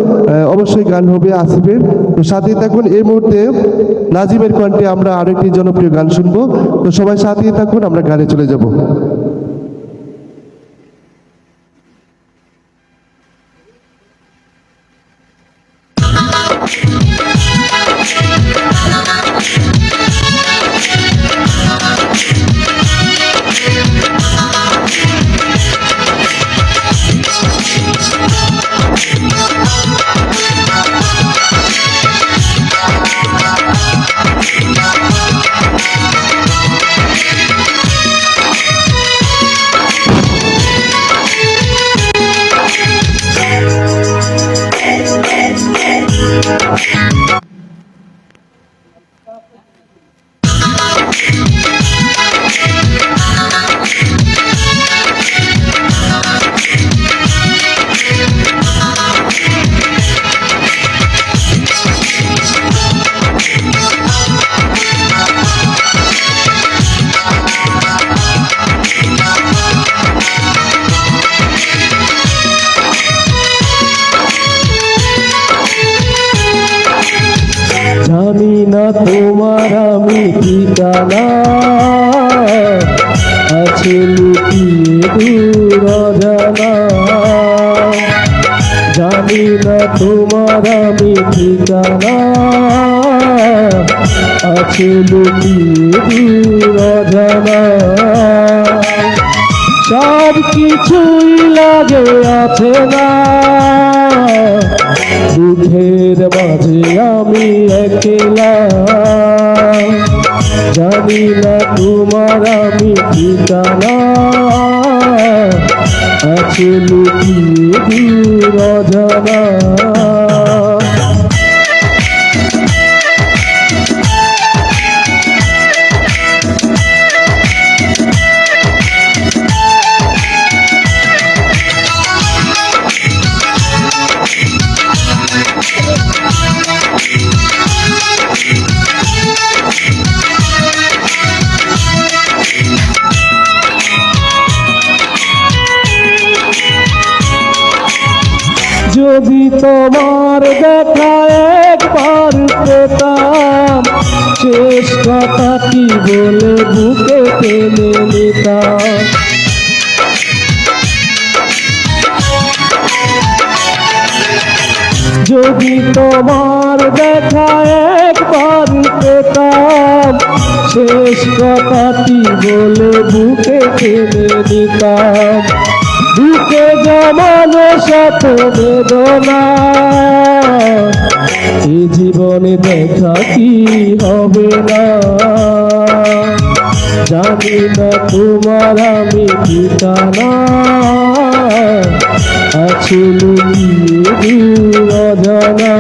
S1: অবশ্যই গান হবে আসিফের, তো সাথেই থাকুন। এই মুহূর্তে নাজিমের কণ্ঠে আমরা আরেকটি জনপ্রিয় গান শুনবো, তো সবাই সাথেই থাকুন, আমরা গানে চলে যাব।
S3: জানি না তোমার আমি ঠিকানা আছে লুকিয়ে দূর অজানা। জানি না তোমার আমি ঠিকানা আছে লুকিয়ে দূর অজানা। সব কিছুই লাগে আছে না, দুঃখের মাঝে আমি একলা। জানি না তোমার আমি ঠিকানা আছে লুকিয়ে দূর অজানা। যদি তোমার দেখা একবার পেতাম, শেষ কথাটি বলে বুকে টেনে নিতাম। যদি তোমার দেখা একবার পেতাম, শেষ কথাটি বলে বুকে টেনে নিতাম। বুকে জমানো শত বেদনা, এ জীবনে দেখা কি হবে না। জানি না তোমার আমি ঠিকানা আছে লুকিয়ে দূর অজানা।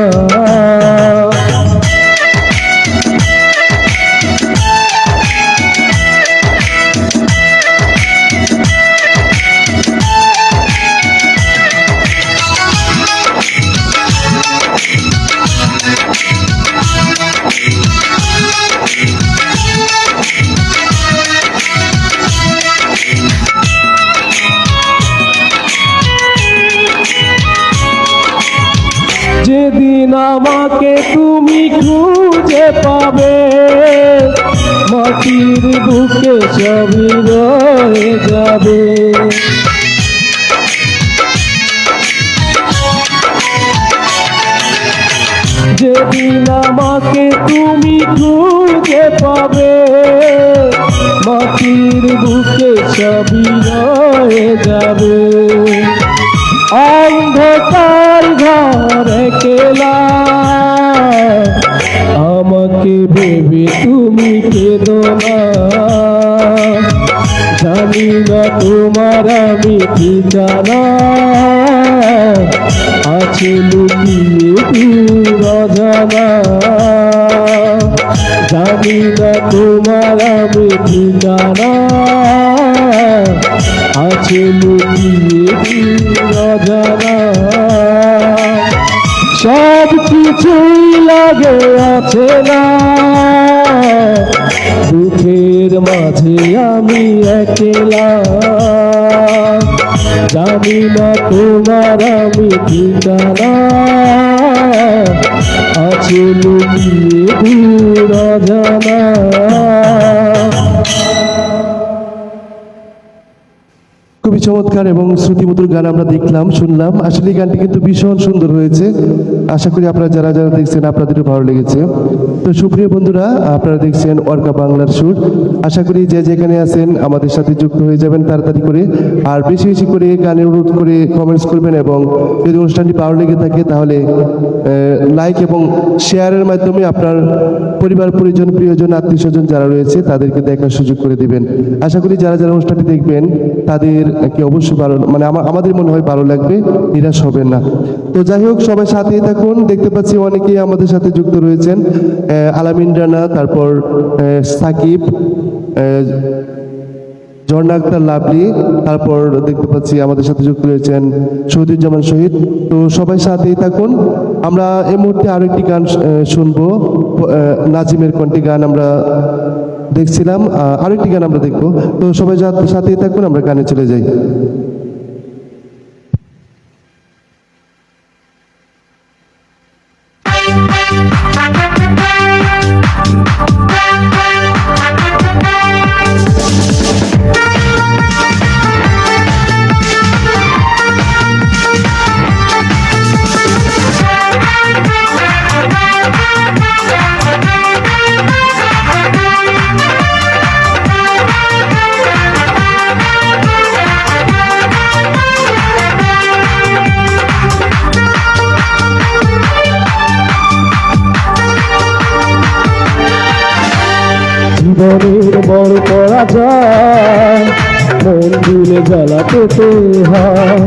S3: যেদিন আমাকে তুমি খুঁজে পাবে, মাটির বুকে সবই রয়ে যাবে। যেদিন আমাকে তুমি খুঁজে পাবে, মাটির বুকে সবই রয়ে যাবে। অন্ধকার ঘর একলা, আমাকে ভেবে তুমি কেঁদো না। জানি না তোমার আমি ঠিকানা আছে লুকিয়ে দূর অজানা। জানি না তোমার আমি ঠিকানা আছে লুকিয়ে দূর অজানা। সব কিছুই লাগে আছে না, দুঃখের মাঝে আমি একলা। জানি না তোমার আমি ঠিকানা আছে লুকিয়ে দূর অজানা।
S1: খুবই চমৎকার এবং শ্রুতিমধুর গান আমরা দেখলাম, শুনলাম। আসলে এই গানটি কিন্তু ভীষণ সুন্দর হয়েছে। আশা করি আপনারা যারা যারা দেখছেন আপনাদেরও ভালো লেগেছে। তো সুপ্রিয় বন্ধুরা, আপনারা দেখছেন অর্কা বাংলার সুর। আশা করি যে যেখানে আছেন আমাদের সাথে যুক্ত হয়ে যাবেন তাড়াতাড়ি করে, আর বেশি বেশি করে গানের অনুরোধ করে কমেন্টস করবেন, এবং যদি অনুষ্ঠানটি ভালো লেগে থাকে তাহলে লাইক এবং শেয়ারের মাধ্যমে আপনার পরিবার পরিজন প্রিয়জন আত্মীয় স্বজন যারা রয়েছে তাদেরকে দেখার সুযোগ করে দিবেন। আশা করি যারা যারা অনুষ্ঠানটি দেখবেন তাদেরকে অবশ্যই ভালো মানে আমাদের মনে হয় ভালো লাগবে, নিরাশ হবেন না। তো যাই হোক, সবাই সাথেই থাকুন। দেখতে পাচ্ছি অনেকেই আমাদের সাথে যুক্ত রয়েছেন, আলামিন রানা, তারপর সাকিব, ঝর্ণা আক্তার লাভলি, তারপর দেখতে পাচ্ছি আমাদের সাথে যুক্ত রয়েছেন শহীদুজ্জামান শহীদ। তো সবাই সাথেই থাকুন। আমরা এই মুহূর্তে আরো একটি গান শুনবো, নাজিমের কণ্ঠে গান আমরা দেখছিলাম, আরেকটি গান আমরা দেখবো। তো সবাই সাথেই থাকুন, আমরা গানে চলে যাই।
S3: জীবনের বড় পরাজয় মন দিলে জ্বালা পেতে হয়।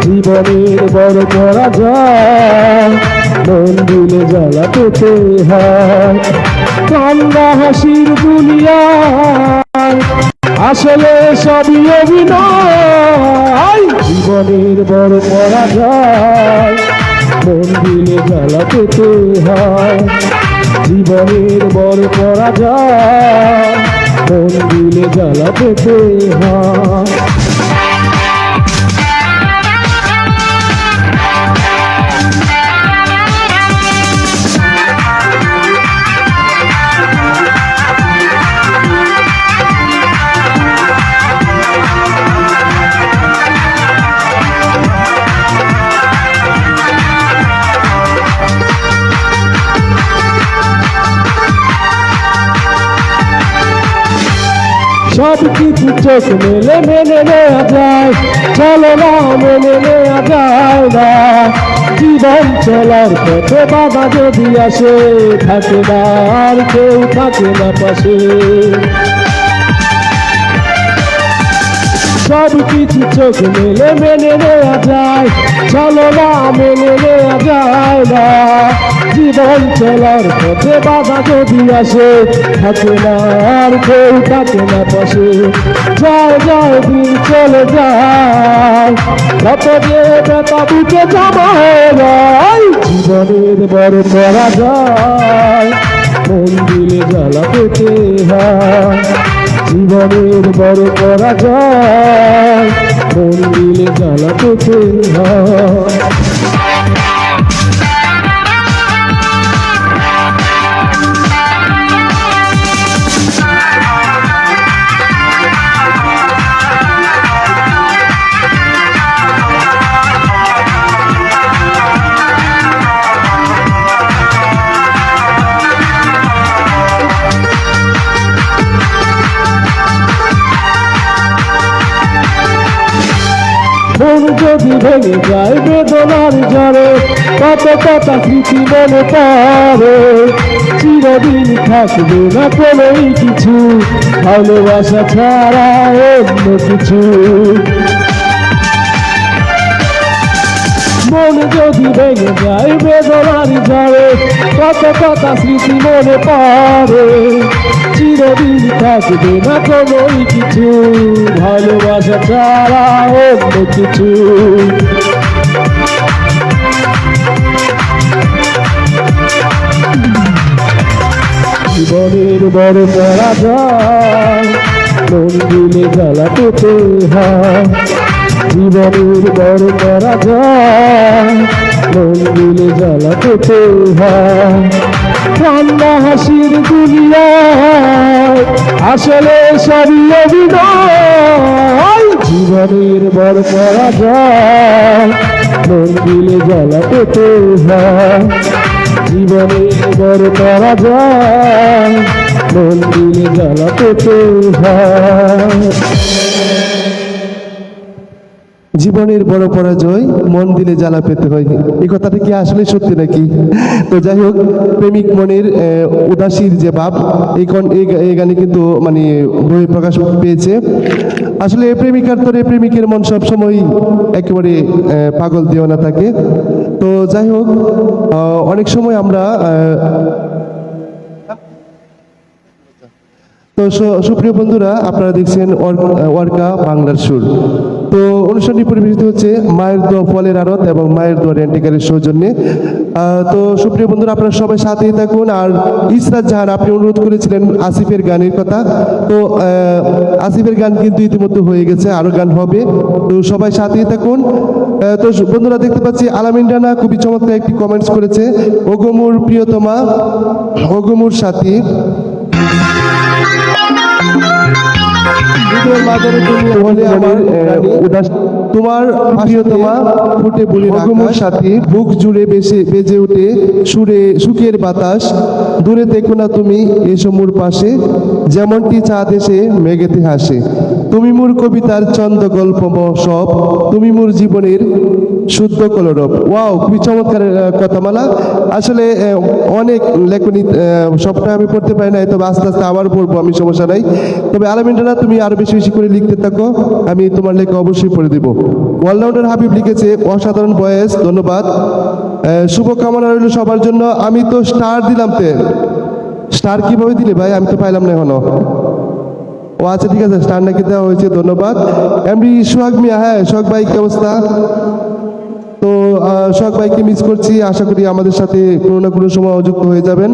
S3: জীবনের বড় পরাজয় মন দিলে জ্বালা পেতে হয়। কান্না হাসির দুনিয়ায় আসলে সবই অভিনয়। জীবনের বড় পরাজয় মন দিলে জ্বালা পেতে হয়। জীবনের বড় পরাজয় মন দিলে জ্বালা পেতে হয়। সব কিছু চোখ মেলে মেনে নেওয়া যায়, চলো না মেনে নেওয়া যায় না। জীবন চলার পথে বাধা যদি আসে, থাকে না আর কেউ থাকে না পাশে। সব কিছু চোখ মেলে মেনে নেওয়া যায়, চলো না মেনে নেওয়া যায় না। জীবন চলার পথে বাধা যদি আসে, থাকে না আর কেউ থাকে না পাশে। যায় যায় দিন চলে যায়, কত যে ব্যথা বুকে জমা হয়ে যায়। জীবনের বড় পরাজয় মন দিলে জ্বালা পেতে হয়। জীবনের বড় পরাজয় মন দিলে জ্বালা পেতে হয়। মন যদি ভেঙে যায় বেদনার ঝড়ে, কত কথা স্মৃতি মনে পড়ে। চিরদিন থাকবে না কোনোই কিছু, ভালোবাসা ছাড়া অন্য কিছু। মন যদি ভেঙে যায় বেদনার ঝড়ে, কত কথা স্মৃতি মনে পড়ে। চিরদিন থাকবে না কোনোই কিছু, ভালোবাসা ছাড়া অন্য কিছু। জীবনের বড় পরাজয় মন দিলে জ্বালা পেতে হয়। জীবনের বড় পরাজয় মন দিলে জ্বালা পেতে হয়। কান্না হাসির দুনিয়ায় আসলে সবই অভিনয়। জীবনের বড় পরাজয় মন দিলে জ্বালা পেতে হয়। জীবনের বড় পরাজয় মন দিলে জ্বালা পেতে হয়।
S1: জীবনের বড় পরাজয় মন দিলে জ্বালা পেতে হয়। এই কথাটা কি আসলে সত্যি নাকি? তো যাই হোক, প্রেমিক মনের উদাসীর যে ভাব এই গানে কিন্তু মানে বই প্রকাশ পেয়েছে। আসলে প্রেমিকার তরে প্রেমিকের মন সবসময় একেবারে পাগল দিওয়ানা থাকে। তো যাই হোক, অনেক সময় আমরা তো সুপ্রিয় বন্ধুরা, আপনারা দেখছেন ওয়ার্কা বাংলার সুর। তো অনুষ্ঠানটি পরিবেশিত হচ্ছে মায়ের দোয়া ফলের আড়ত এবং মায়ের দোয়া রেন্টিকারের সৌজন্যে। তো সুপ্রিয় বন্ধুরা, আপনারা সবাই সাথেই থাকুন। আর ইসরাত জাহান, আপনি অনুরোধ করেছিলেন আসিফের গানের কথা, তো আসিফের গান কিন্তু ইতিমধ্যে হয়ে গেছে, আরো গান হবে, তো সবাই সাথেই থাকুন। তো বন্ধুরা, দেখতে পাচ্ছি আলামিন রানা খুবই চমৎকার একটি কমেন্টস করেছে, ওগোমুর প্রিয়তমা, ওগোমুর সাথী, হৃদয়ের মাঝারে তুমি হলে আমার উদাস, তোমার প্রিয়তমা ফুটে বলি ওগোমুর সাথী, বুক জুড়ে বেজে ওঠে সুরে সুখের বাতাস, দূরে দেখো না তুমি এসো মোর পাশে, যেমনটি চাঁদ এসে মেঘেতে হাসে, তুমি মোর কবিতার ছন্দ গল্প সব, তুমি মোর জীবনের শুদ্ধ কলরব। ওয়াও, খুবই চমৎকার কথামালা। আসলে অনেক লেখনী, সবটা আমি পড়তে পারি না, তবে আস্তে আস্তে আবার পড়বো আমি, সমস্যা নাই। তবে আলামিন রানা, তুমি আরো বেশি বেশি করে লিখতে থাকো, আমি তোমার লেখা অবশ্যই পড়ে দিব। অলরাউন্ডার হাবিব লিখেছে, অসাধারণ ভয়েস, ধন্যবাদ। শুভকামনা রইল সবার জন্য। আমি তো স্টার দিলাম, স্টার কিভাবে দিলে ভাই? আমি তো পাইলাম না এখনো। ও আচ্ছা, ঠিক আছে, স্টার নাকি দেওয়া হয়েছে, ধন্যবাদ। এমডি সোহাগ মিয়া, হ্যাঁ সোহাগ ভাই, কি অবস্থা? তো সোহাগ ভাইকে মিস করছি, আশা করি আমাদের সাথে কোনো না কোনো সময় যুক্ত হয়ে যাবেন।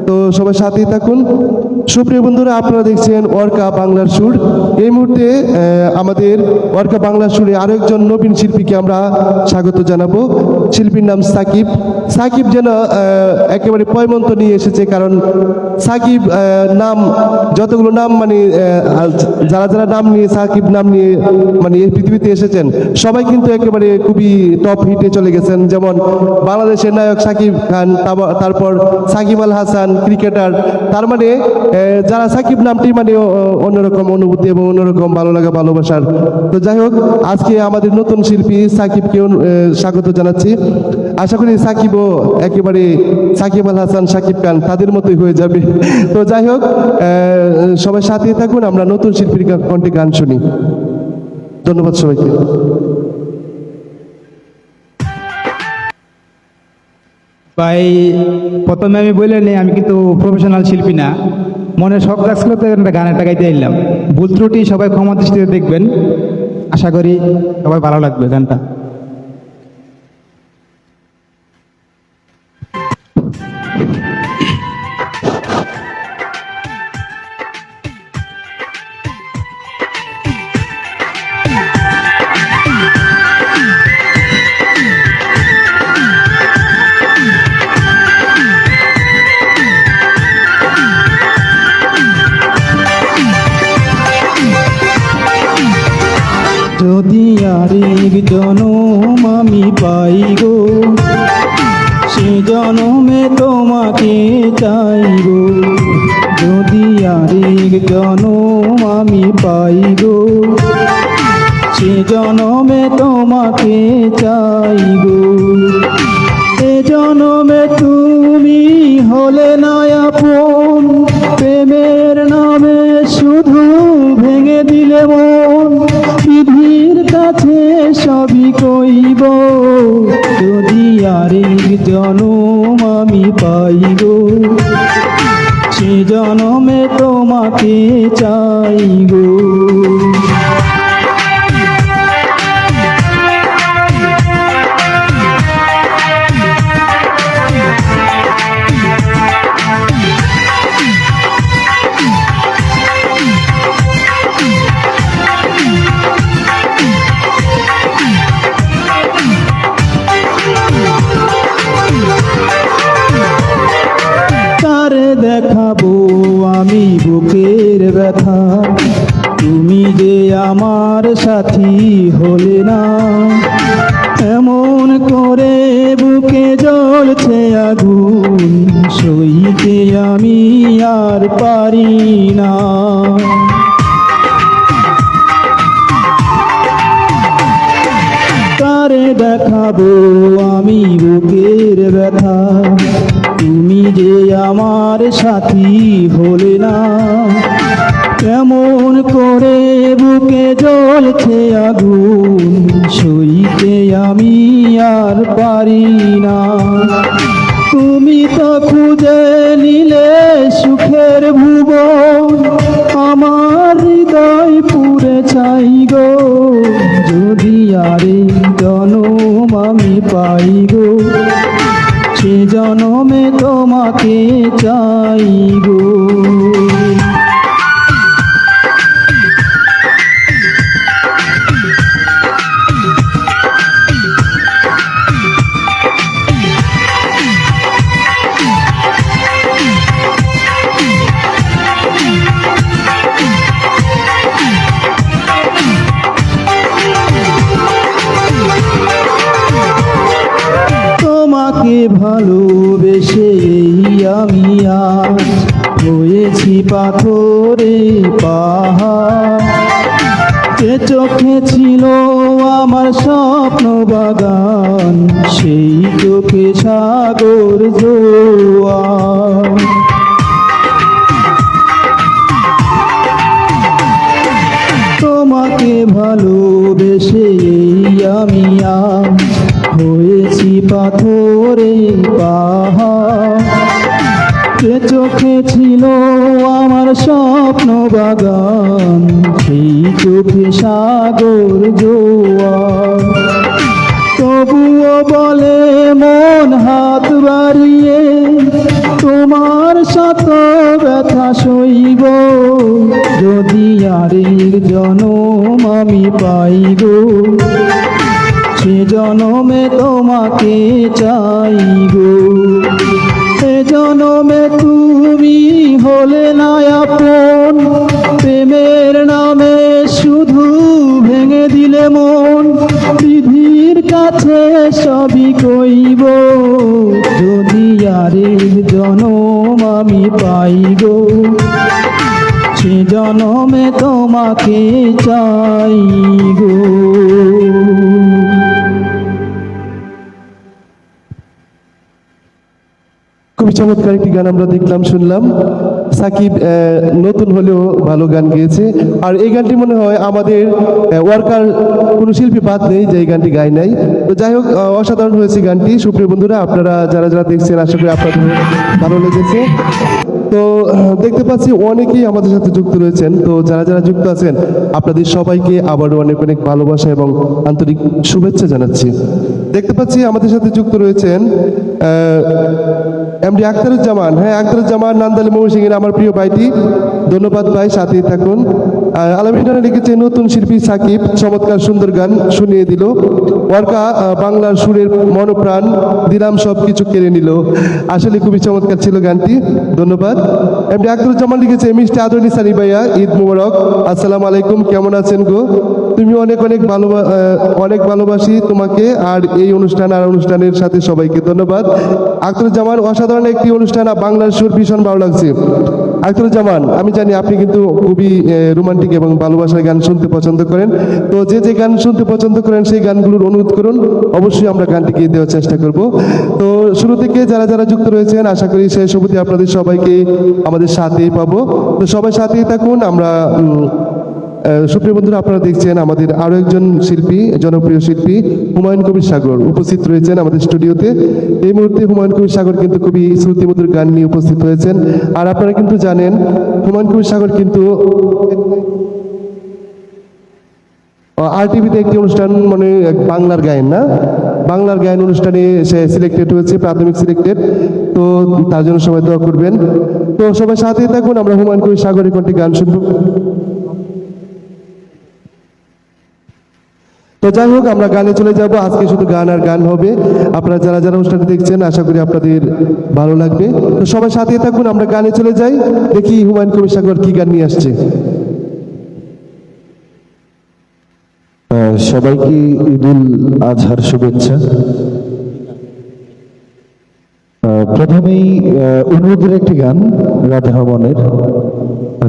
S1: তো সবাই সাথেই থাকুন। সুপ্রিয় বন্ধুরা, আপনারা দেখছেন ওয়ার্কা বাংলার সুর। এই মুহূর্তে আমাদের ওয়ার্কা বাংলার সুরে আরো একজন নবীন শিল্পীকে আমরা স্বাগত জানাবো। শিল্পীর নাম সাকিব। সাকিব যেন একেবারে পয়মন্ত নিয়ে এসেছে, কারণ সাকিব নাম, যতগুলো নাম মানে যারা যারা নাম নিয়ে সাকিব নাম নিয়ে মানে এই পৃথিবীতে এসেছেন, সবাই কিন্তু একেবারে খুবই টপ হিটে চলে গেছেন। যেমন বাংলাদেশের নায়ক সাকিব খান, তারপর সাকিব আল হাসান ক্রিকেটার। তার মানে যারা সাকিব নামটি মানে অন্যরকম অনুভূতি এবং অন্যরকম ভালো লাগা, ভালোবাসার। তো যাই হোক, আজকে আমাদের নতুন শিল্পী সাকিবকেও স্বাগত জানাচ্ছি। আশা করি সাকিবও একেবারে সাকিব আল হাসান, সাকিব খান তাদের মতোই হয়ে যাবে। তো যাই হোক, সবাই সাথেই থাকুন, আমরা নতুন শিল্পীর কণ্ঠে গান শুনি। ধন্যবাদ সবাইকে।
S4: ভাই, প্রথমে আমি বলে নেই, আমি কিন্তু প্রফেশনাল শিল্পী না, মনে শখ লাগছিল তো একটা গানটা গাইতে এলাম। ভুল ত্রুটি সবাই ক্ষমা দৃষ্টিতে দেখবেন, আশা করি সবাই ভালো লাগবে গানটা।
S2: যদি আরেক জনম আমি পাই গো, সে জনমে তোমাকে চাইব। যদি আরেক জনম আমি পাই গো, সে জনমে তোমাকে চাইব। এ জনমে তুমি হলে না আপন, প্রেমের নামে শুধু ভেঙে দিলে মন। বিধির কাছে সবই কইব, যদি আরেক জনম আমি পাই গো, সে জনমে তোমাকে চাই গো। দেখাবো আমি বুকের ব্যথা, তুমি যে আমার সাথী হলে না। এমন করে বুকে জ্বলছে আগুন, সইতে আমি আর পারি না। দেখাবো আমি বুকের ব্যথা, তুমি যে আমার সাথী হলে না। কেমন করে বুকে জ্বলছে আগুন, সইতে আমি আর পারি না। তুমি তো খুঁজে নিলে সুখের ভুবন, আমার হৃদয় পুরে চাই গো। যদি আরে জনম আমি পাই গো, সে জনমে তোমাকে চাই গো। তোমাকে ভালোবেসে আমি আজ হয়েছি পাথরে পাহাড়। যে চোখে ছিল আমার স্বপ্ন বাগান, সেই চোখে সাগর জোয়ার। তোমাকে ভালোবেসে আমি আজ হয়েছি পাথরে পাহাড়। যে চোখে ছিল আমার স্বপ্ন বাগান, সেই চোখে সাগর জোয়ার। তবুও বলে মন হাত বাড়িয়ে, তোমার শত ব্যথা সইব। যদি আরেক জনম আমি পাই গো, সে জনমে তোমাকে চাই গো। এ জনমে তুমি হলে না আপন, প্রেমের নামে শুধু ভেঙে দিলে মন। বিধির কাছে সবই কইব, যদি আরেক জনম আমি পাই গো, সে জনমে তোমাকে চাই গো।
S1: খুবই চমৎকার একটি গান আমরা দেখলাম, শুনলাম। সাকিব নতুন হলেও ভালো গান গেয়েছে। আর এই গানটি মনে হয় আমাদের ওয়ার্কার কোনো শিল্পী বাদ নেই যে এই গানটি গায় নাই। তো যাই হোক, অসাধারণ হয়েছে গানটি। সুপ্রিয় বন্ধুরা, আপনারা যারা যারা দেখছেন, আশা করি আপনাদের ভালো লেগেছে। তো দেখতে পাচ্ছি অনেকেই আমাদের সাথে যুক্ত রয়েছেন। তো যারা যারা যুক্ত আছেন, আপনাদের সবাইকে আবারও অনেক অনেক ভালোবাসা এবং আন্তরিক শুভেচ্ছা জানাচ্ছি। দেখতে পাচ্ছি আমাদের সাথে যুক্ত রয়েছেন এমডি আখতারুজ্জামান। হ্যাঁ, আখতারুজ্জামান নান্দালি ময়মনসিংহের আমার প্রিয় ভাইটি। ধন্যবাদ ভাই, সাথেই থাকুন। আলমিনারে লিখেছে নতুন শিল্পী সাকিব, চমৎকার সুন্দর গান শুনিয়ে দিল। ওয়ার্কা বাংলার সুরের মনপ্রাণ, দিলাম সব কিছু কেড়ে নিল। আসলে খুবই চমৎকার ছিল গানটি, ধন্যবাদ। এমডি আখতারুজ্জামান লিখেছে মিষ্টি আদরণী সানি ভাইয়া, ঈদ মুবারক। আসসালামু আলাইকুম, কেমন আছেন গো? তুমি অনেক অনেক ভালোবাসি তোমাকে আর এই অনুষ্ঠান আর অনুষ্ঠানের সাথে সবাইকে ধন্যবাদ। আখতারুজ্জামান, অসাধারণ একটি অনুষ্ঠান, বাংলার সুর ভীষণ ভালো লাগছে। আখতারুজ্জামান, আমি জানি আপনি কিন্তু খুবই রোমান্টিক এবং ভালোবাসার গান শুনতে পছন্দ করেন। তো যে যে গান শুনতে পছন্দ করেন সেই গানগুলোর অনুরোধ করুন, অবশ্যই আমরা গানটি গিয়ে দেওয়ার চেষ্টা করব। তো শুরু থেকে যারা যারা যুক্ত রয়েছেন, আশা করি শেষ অবধি আপনাদের সবাইকে আমাদের সাথেই পাবো। তো সবাই সাথেই থাকুন। আমরা সুপ্রিয় বন্ধুরা, আপনারা দেখছেন আমাদের আরো একজন শিল্পী, জনপ্রিয় শিল্পী হুমায়ুন কবির সাগর উপস্থিত রয়েছেন আমাদের স্টুডিওতে। এই মুহূর্তে হুমায়ুন কবির সাগর কিন্তু খুবই শ্রুতিমধুর গান নিয়ে উপস্থিত হয়েছেন। আর আপনারা কিন্তু জানেন হুমায়ুন কবির সাগর কিন্তু RTVতে একটি অনুষ্ঠান, মানে বাংলার গায়ন, না বাংলার গায়ন অনুষ্ঠানে সে সিলেক্টেড হয়েছে, প্রাথমিক সিলেক্টেড। তো তার জন্য সবাই দোয়া করবেন। তো সবাই সাথেই থাকুন, আমরা হুমায়ুন কবির সাগরের কোনটি গান শুনবো। তো যাই হোক, আমরা গানে চলে যাব। আজকে শুধু গান আর গান হবে। আপনারা যারা যারা অনুষ্ঠানটি দেখছেন, আশা করি আপনাদের ভালো লাগবে। তো সবাই সাথেই থাকুন, আমরা গানে চলে যাই। দেখি হুমায়ুন কবির সাগর কি গান নিয়ে আসছে।
S2: সবাইকে ঈদুল আজহার শুভেচ্ছা। প্রথমেই অনুরোধের একটি গান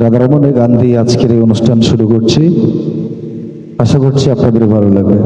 S2: রাধারমণের গান দিয়ে আজকের এই অনুষ্ঠান শুরু করছি। আশা করছি আপনাদের ভালো লাগবে।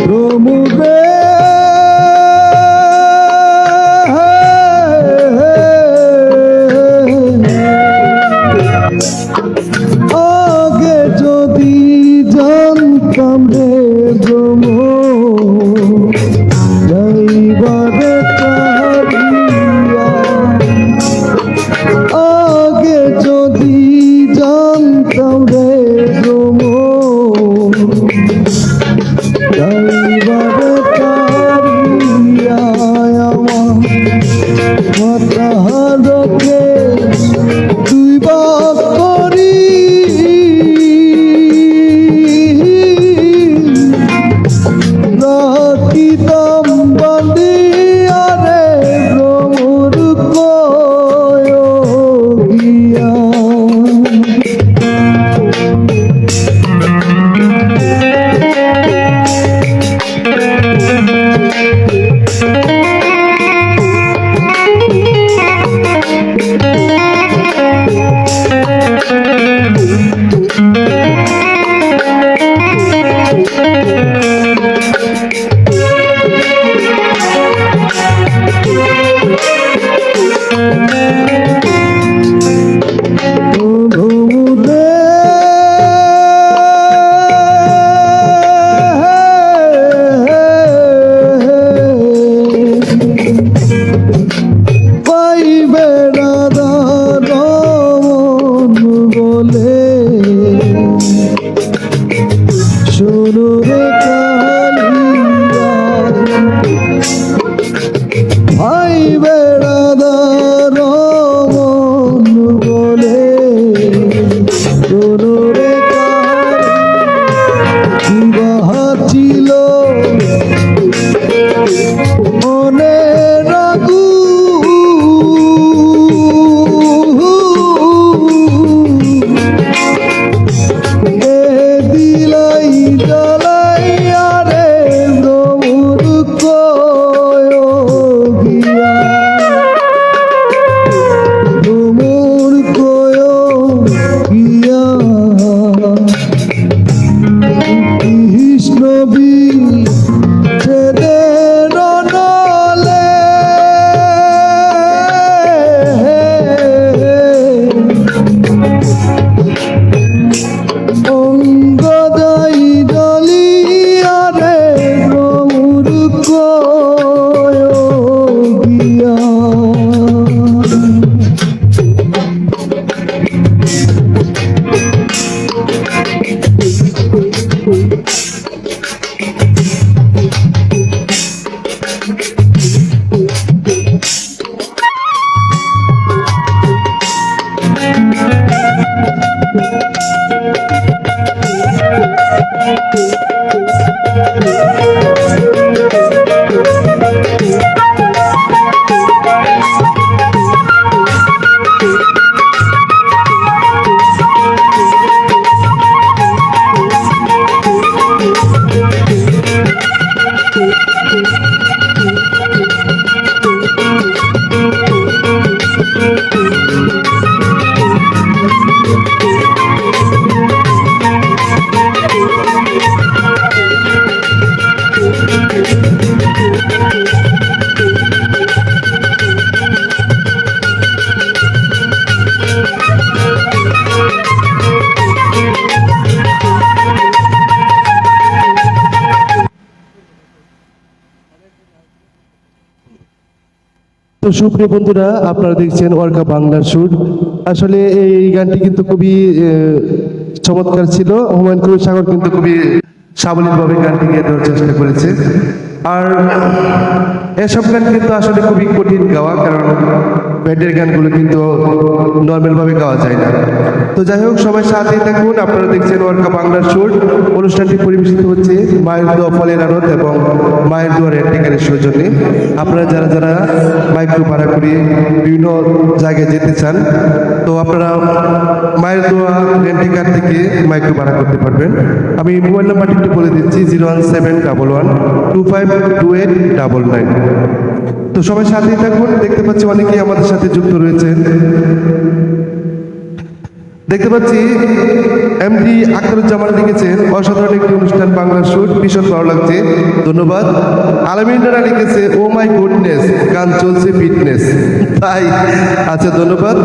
S3: প্রমুদে আগে যদি জানতাম রে ভ্রম যাইবারে কারিয়া, আগে যদি জানতাম রে ভ্রম যাইবারে কারিয়া, আমার মাতাহারকে দুই ভাগ করি রাখিতাম বান্ধিয়া রে ভ্রমর কয়গিয়া। ঘুমুদে পাইবে রাধার মন বলে শুরু রে কালিয়া, পাইবে রাধার মন বলে শুরু রে কালিয়া, ছিল মনে রাগু এ দিলাই জ্বালাইয়া রে ভ্রমর কয়গিয়া, ভ্রমর কয়গিয়া। কৃষ্ণ বিচ্ছেদের নলে অঙ্গ যাই জ্বলিয়া রে ভ্রমর কয়গিয়া।
S1: তো সুপ্রিয় বন্ধুরা, আপনারা দেখছেন ওয়ার্কা বাংলার সুর। আসলে এই গানটি কিন্তু খুবই চমৎকার ছিল। হুমায়ুন কবির সাগর কিন্তু খুবই সাবলীলভাবে গানটি গেয়ে দেওয়ার চেষ্টা করেছে। আর এসব গান কিন্তু আসলে খুবই কঠিন গাওয়া, কারণ ব্যান্ডের গানগুলো কিন্তু নর্মালভাবে গাওয়া যায় না। তো যাই হোক, সবাই সাথেই থাকুন। আপনারা দেখছেন ওয়ার্কা বাংলার সুর। অনুষ্ঠানটি পরিবেশিত হচ্ছে মায়ের দোয়া ফলের আড়ত এবং মায়ের দোয়ার এন্টিকারের সৌজন্যে। আপনারা যারা যারা মাইক্রো ভাড়া করে বিভিন্ন জায়গায় যেতে চান, তো আপনারা মায়ের দোয়া রেন্টিকার থেকে মাইক্রো ভাড়া করতে পারবেন। আমি মোবাইল নাম্বারটি একটু বলে দিচ্ছি, 01711252899। তো সবাই সাথেই থাকুন। দেখতে পাচ্ছি অনেকেই আমাদের সাথে যুক্ত রয়েছেন। দেখতে পাচ্ছি এমডি আখতারুজ্জামান লিখেছেন, অসাধারণ একটি অনুষ্ঠান বাংলার সুর, ভীষণ ভালো লাগছে, ধন্যবাদ। আলামিন রানা লিখেছে, ও মাই গুডনেস, গান চলছে ফিটনেস, তাই? আচ্ছা, ধন্যবাদ।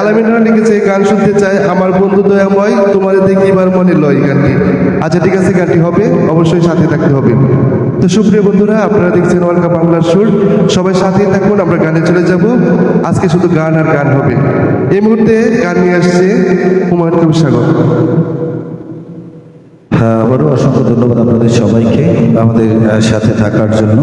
S1: আলামিন রানা লিখেছে, গান শুনতে চাই, আমার বন্ধু দয়াময়, তোমার দেখি এবার মনে লয় গানটি। আচ্ছা, ঠিক আছে, গানটি হবে, অবশ্যই সাথে থাকতে হবে। তো সুপ্রিয় বন্ধুরা, আপনারা দেখছেন ওয়ার্কা বাংলার সুর। সবাই সাথেই থাকুন, আমরা গানে চলে যাব। আজকে শুধু গান আর গান হবে। এই মুহূর্তে গান নিয়ে আসছে হুমায়ুন কবির সাগর।
S2: হ্যাঁ, আবারও অসংখ্য ধন্যবাদ আপনাদের সবাইকে আমাদের সাথে থাকার জন্য।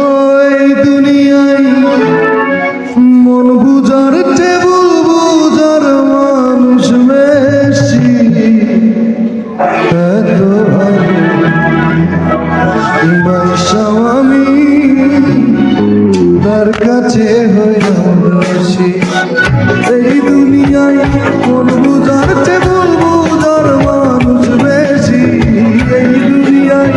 S1: ওই দুনিয়ায় মন বুঝার টেবুল বুঝার মানুষ বেশি, এত ভালোবাসাও আমি তার কাছে হইলাম দোষী। এই দুনিয়ায় মন বুঝার টেবুল বুঝার মানুষ বেশি, এই দুনিয়ায়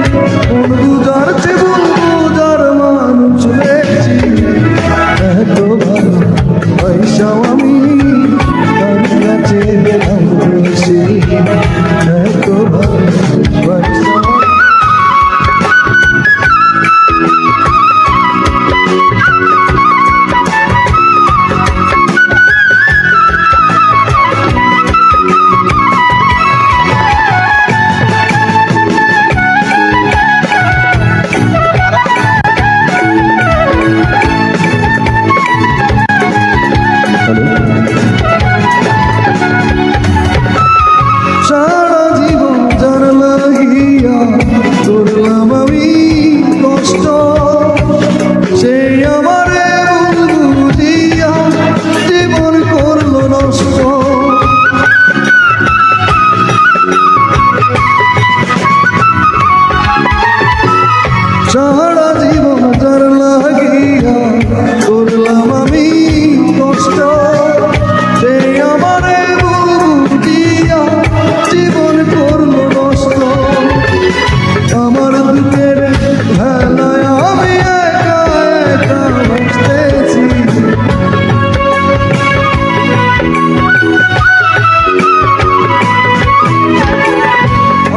S1: মন বুঝার টেবুল বুঝার মানুষ বেশি, এত ভালোবাসাও আমি তার কাছে হইলাম দোষী, এত ভালোবাসাও। সারা জীবন যার লাগিয়া করলাম আমি কষ্ট, সেই আমারে ভুল বুঝিয়া জীবন করলো নষ্ট। সারা জীবন যার লাগিয়া করলাম আমি কষ্ট, সেই আমারে ভুল বুঝিয়া জীবন করলো নষ্ট। আমার বুকের ভেলায় আমি একা একা বসতেছি,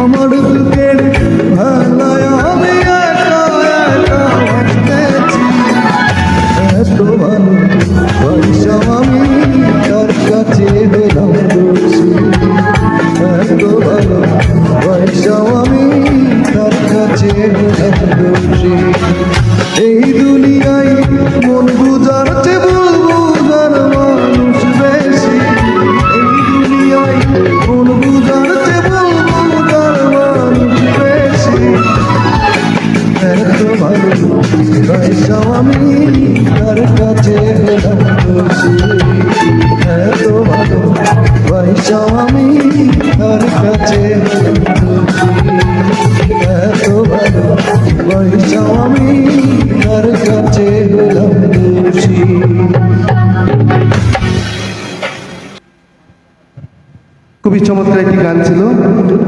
S1: আমার বুকের ভেলায় আমি একা একা বসতেছি, এত ভালোবাসা আমি তার কাছে হলাম দোষী, এত ভালোবাসা আমি তার কাছে হলাম দোষী। এই দুনিয়ায় মন বুঝার টেবুল বুঝার মানুষ বেশি, এই দুনিয়ায় মন বুঝার টেবুল বুঝার মানুষ বেশি, এত ভালোবাসা আমি তার কাছে হলাম দোষী, এত ভালোবাসা আমি তার কাছে হলাম দোষী, এত ভালোবাসা আমি তার কাছে হলাম দোষী। খুবই চমৎকার একটি গান ছিল।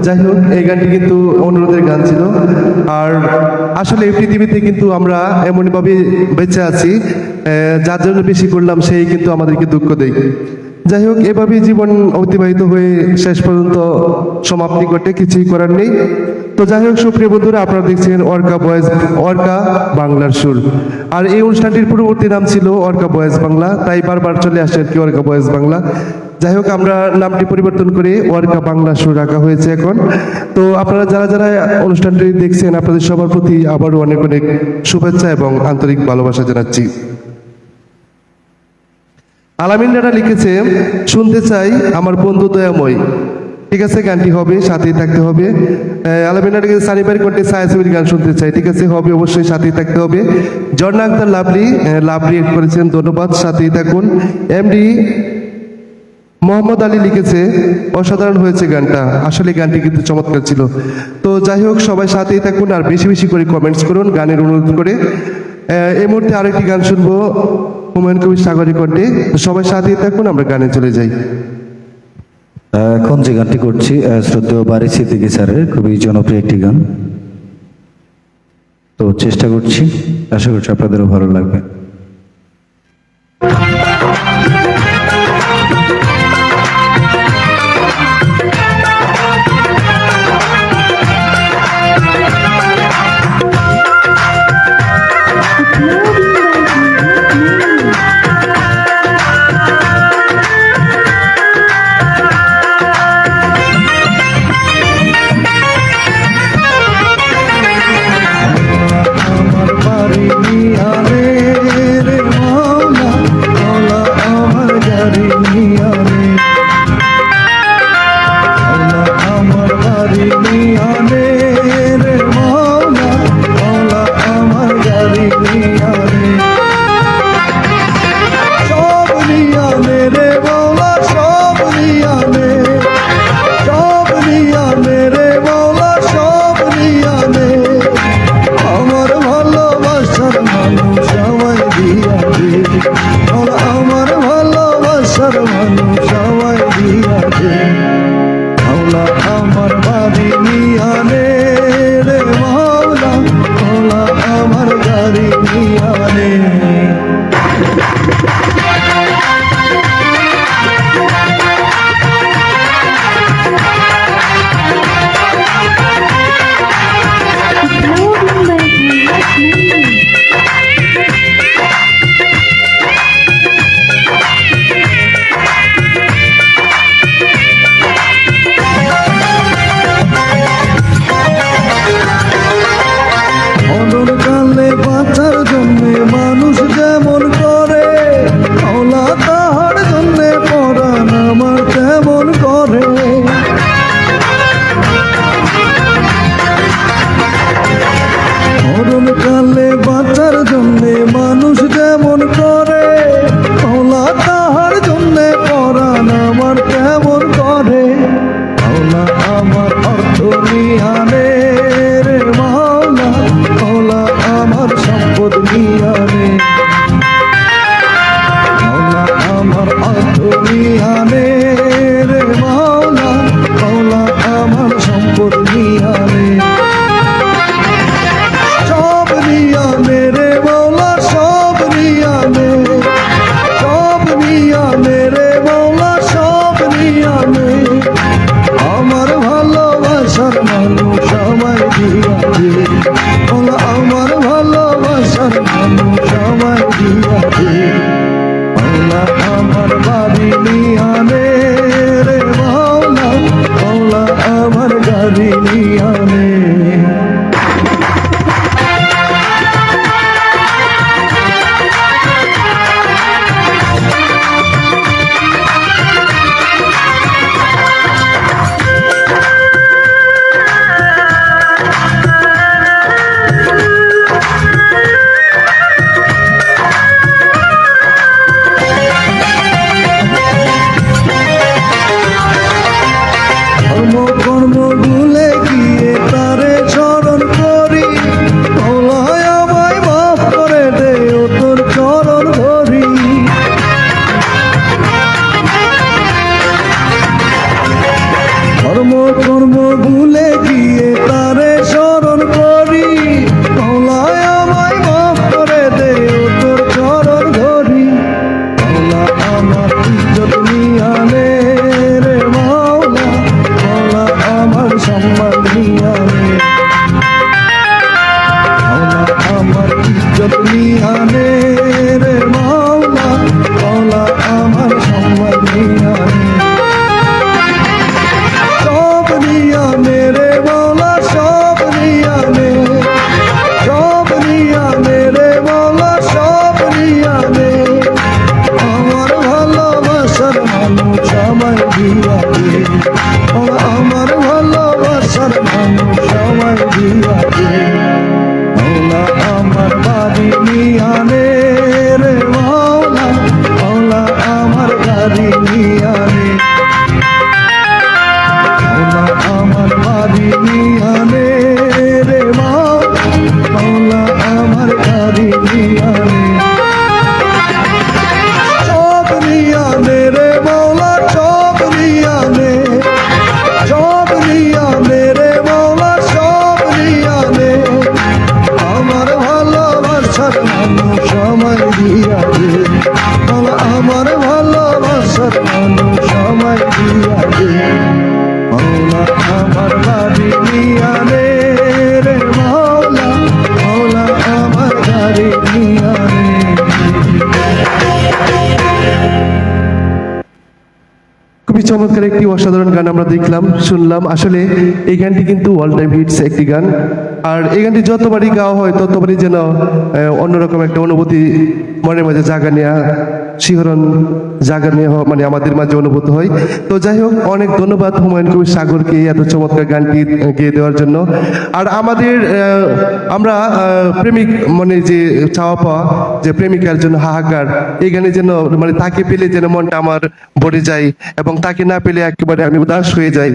S1: যাই হোক, এই গানটি কিন্তু অনুরোধের গান ছিল। আর আসলে এই পৃথিবীতে কিন্তু আমরা এমনভাবে বেঁচে আছি, যার জন্য বেশি করলাম সেই কিন্তু আমাদেরকে দুঃখ দেয়। যাই হোক, এভাবেই জীবন অতিবাহিত হয়ে শেষ পর্যন্ত সমাপ্তি ঘটে, কিছুই করার নেই। তো যাই হোক, সুপ্রিয় বন্ধুরা, আপনারা দেখছেন অর্কা বাংলার সুর। আর এই অনুষ্ঠানটির পূর্ববর্তী নাম ছিল অর্কা বয়েজ বাংলা, তাই বারবার চলে আসে আর কি অর্কা বয়েজ বাংলা। যাই হোক, আমরা নামটি পরিবর্তন করে অর্কা বাংলা সুর রাখা হয়েছে এখন। তো আপনারা যারা যারা অনুষ্ঠানটি দেখছেন, আপনাদের সবার প্রতি আবারও অনেক অনেক শুভেচ্ছা এবং আন্তরিক ভালোবাসা জানাচ্ছি। আলামিন রানা লিখেছে, শুনতে চাই আমার বন্ধু দয়াময়। ঠিক আছে, গানটি হবে, সাথেই থাকতে হবে। আলামিন রানা লিখেছে, সানিবার কণ্ঠে ছায়াছবির গান শুনতে চাই। ঠিক আছে, হবে, অবশ্যই সাথেই থাকতে হবে। ঝর্ণা আক্তার লাভলি এড করেছেন, ধন্যবাদ, সাথেই থাকুন। এমডি মোহাম্মদ আলী লিখেছে, অসাধারণ হয়েছে গানটা, আসলে গানটি কিন্তু চমৎকার ছিল। তো যাই হোক, সবাই সাথেই থাকুন আর বেশি বেশি করে কমেন্টস করুন গানের অনুরোধ করে। এই মুহূর্তে আরেকটি গান শুনবো হুমায়ুন কবির সাগরের কণ্ঠে। তো সবাই সাথেই থাকুন, আমরা গানে চলে যাই।
S2: এখন যে গানটি করছি শ্রদ্ধেয় বারী সিদ্দিকী স্যারের খুবই জনপ্রিয় একটি গান। তো চেষ্টা করছি, আশা করছি আপনাদেরও ভালো লাগবে। আমার বাড়ি নিয়ারে রে মাওলা, মাওলা আমার গাড়ি নিয়ারে, মাওলা আমার বাড়ি নিয়ারে রে মাওলা, মাওলা আমার গাড়ি নিয়ারে, সব নিয়ারে রে মাওলা, সব নিয়ারে, সব নিয়ারে রে মাওলা, সব নিয়ারে, আমার ভালোবাসার মানুষ আমায় দিয়া দে, আমার ভালোবাসার মানুষ আমায় দিয়া দে, মাওলা আমার বাড়ি নিয়ানে রে মাওলা, মাওলা আমার গাড়ি নিয়ানে।
S1: স্বপ্ন সময় দিয়া দে মাওলা আমার বাড়ি নিয়া নে রে মাওলা মাওলা আমার বাড়ি নিয়া নে। খুবই চমৎকার একটি অসাধারণ গান আমরা দেখলাম, শুনলাম। আসলে এই গানটি কিন্তু অল টাইম হিটস একটি গান, আর এই গানটি যতবারই গাওয়া হয় ততবারই যেন অন্যরকম একটা অনুভূতি মনের মাঝে জাগা নেওয়া, শিহরণ জাগা নেওয়া মানে আমাদের মাঝে অনুভূত হয়। তো যাই হোক, অনেক ধন্যবাদ হুমায়ুন কবির সাগরকে এত চমৎকার গানটি গেয়ে দেওয়ার জন্য। আর আমাদের আমরা প্রেমিক মানে যে চাওয়া পাওয়া, যে প্রেমিকার জন্য হাহাকার, এই গানে যেন মানে তাকে পেলে যেন মনটা আমার ভরে যায়, এবং তাকে না পেলে একেবারে আমি উদাস হয়ে যাই।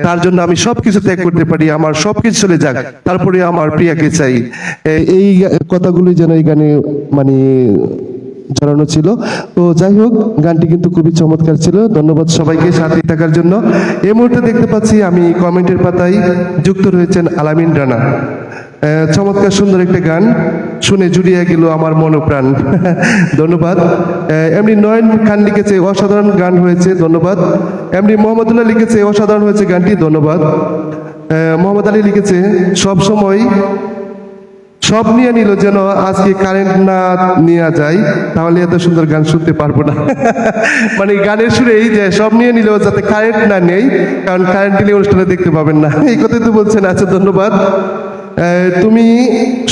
S1: তার জন্য আমি সবকিছু ত্যাগ করতে পারি, আমার সবকিছু চলে যাক, তারপরে আমার প্রিয়াকে চাই। এই কথাগুলি যেন এই গানে মানে জড়ানো ছিল। তো যাই হোক, গানটি কিন্তু খুবই চমৎকার ছিল। ধন্যবাদ সবাইকে সাথে থাকার জন্য। এই মুহূর্তে দেখতে পাচ্ছি আমি কমেন্টের পাতায় যুক্ত রয়েছেন আলামিন রানা। চমৎকার সুন্দর একটা গান শুনে জুড়িয়ে গেল আমার মন ও প্রাণ। ধন্যবাদ। এমনি নয়ন খান লিখেছে অসাধারণ গান হয়েছে, ধন্যবাদ। এমনি মোহাম্মদুল্লাহ লিখেছে অসাধারণ হয়েছে গানটি, ধন্যবাদ। মোহাম্মদ আলী লিখেছে সব সময় সব নিয়ে নিল, যেন আজকে কারেন্ট না নিয়ে যায় তাহলে এত সুন্দর গান শুনতে পারবো না। মানে গানের সুরেই যে সব নিয়ে নিল যাতে কারেন্ট না নেই, কারণ কারেন্ট দিলে অনুষ্ঠানে দেখতে পাবেন না, এই কথাই তো বলছেন। আচ্ছা, ধন্যবাদ। তুমি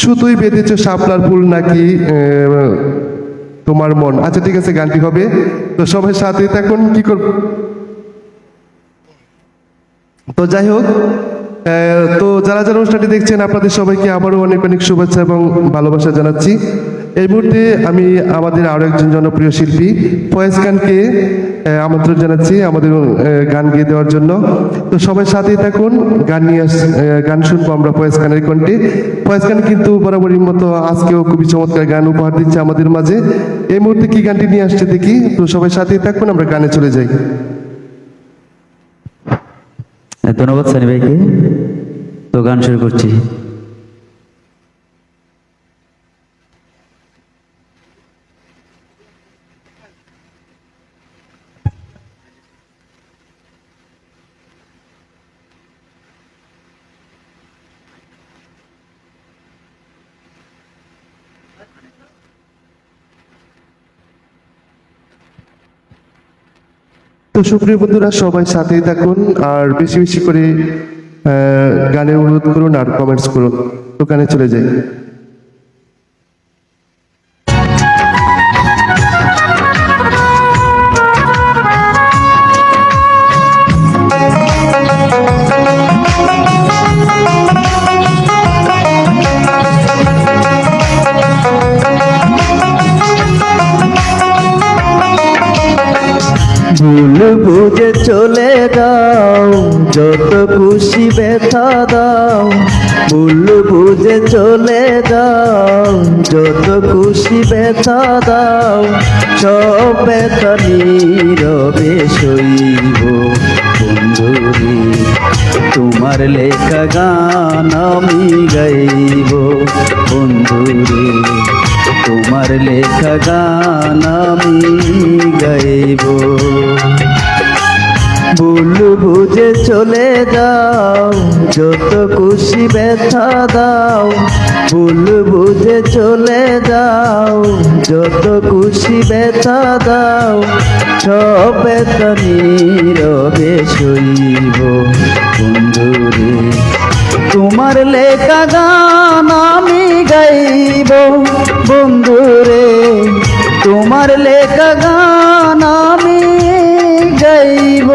S1: সুতোই বেঁধেছো শাপলার ফুল নাকি তোমার মন? আচ্ছা, ঠিক আছে, গানটি হবে। তো সবাই সাথে থাকুন। কি করব, তো যাই হোক, তো যারা যারা অনুষ্ঠানটি দেখছেন আপনাদের সবাইকে আবারও অনেক অনেক শুভেচ্ছা এবং ভালোবাসা জানাচ্ছি। এই মুহূর্তে আমি আমাদের আরো একজন জনপ্রিয় শিল্পী ফয়েজ খানকে আমন্ত্রণ জানাচ্ছি আমাদের গান গেয়ে দেওয়ার জন্য। তো সবাই সাথেই থাকুন, গান শুনবো আমরা ফয়েজ খানের কণ্ঠে। ফয়েজ খান কিন্তু বরাবরই মতো আজকেও খুবই চমৎকার গান উপহার দিচ্ছে আমাদের মাঝে। এই মুহূর্তে কি গানটি নিয়ে আসছে দেখি। তো সবাই সাথেই থাকুন, আমরা গানে চলে যাই।
S2: ধন্যবাদ সানি ভাইকে। তো গান শুরু করছি।
S1: তো সুপ্রিয় বন্ধুরা, সবাই সাথেই থাকুন, আর বেশি বেশি করে গানের অনুরোধ করুন আর কমেন্টস করুন। তো গানে চলে যাই।
S2: ভুল বুঝে চলে যাও, যত খুশি ব্যথা দাও। ভুল বুঝে চলে যাও, যত খুশি ব্যথা দাও। সব ব্যথা নীরবে সইব বন্ধুরে, তোমার লেখা গান আমি গাইব বন্ধুরে, তোমার লেখা গান আমি গাইব। ভুল বুঝে চলে যাও, যত খুশি ব্যথা দাও। ভুল বুঝে চলে যাও, যত খুশি ব্যথা দাও। সব ব্যথা নীরবে সইব বন্ধুরে, তোমার লেখা গান আমি গাইব বন্ধুরে, তোমার লেখা গান আমি গাইব।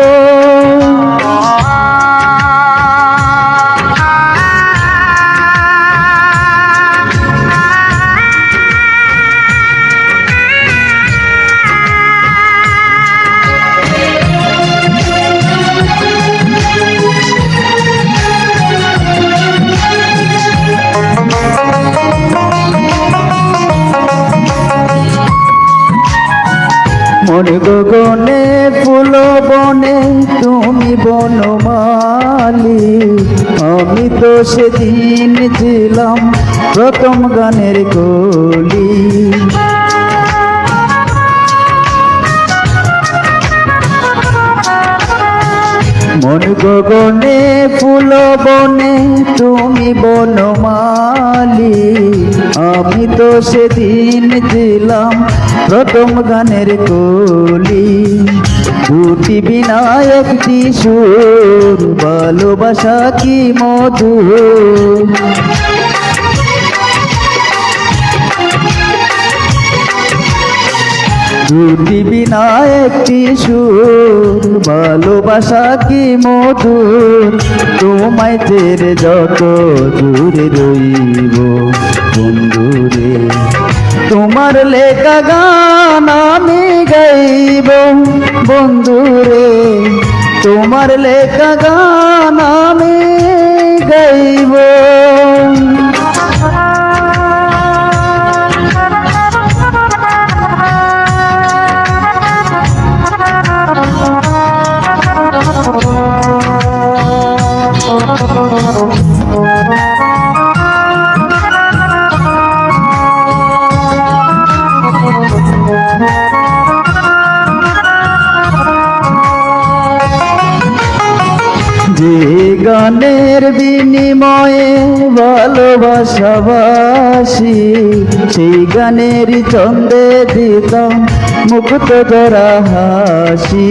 S2: মন গগনে ফুল বনে তুমি বনমালী, আমি তো সেদিন ছিলাম প্রথম গানের কলি। গগনে ফুল বনে তুমি বনমালী, আমি তো সেদিন দিলাম প্রথম গানের কলি। দুটি বিনা একটি সুর, ভালোবাসা কি মধুর। দুটি বিনা একটি সুর, ভালোবাসা কি মধুর। তোমায় ছেড়ে যত দূরে রইব বন্ধুরে, তোমার লেখা গান আমি গাইব বন্ধুরে, তোমার লেখা গান আমি গাইব। যে গানের বিনিময়ে ভালোবাসাবাসি, সেই গানের ছন্দে দিতাম মুক্ত ধরা হাসি।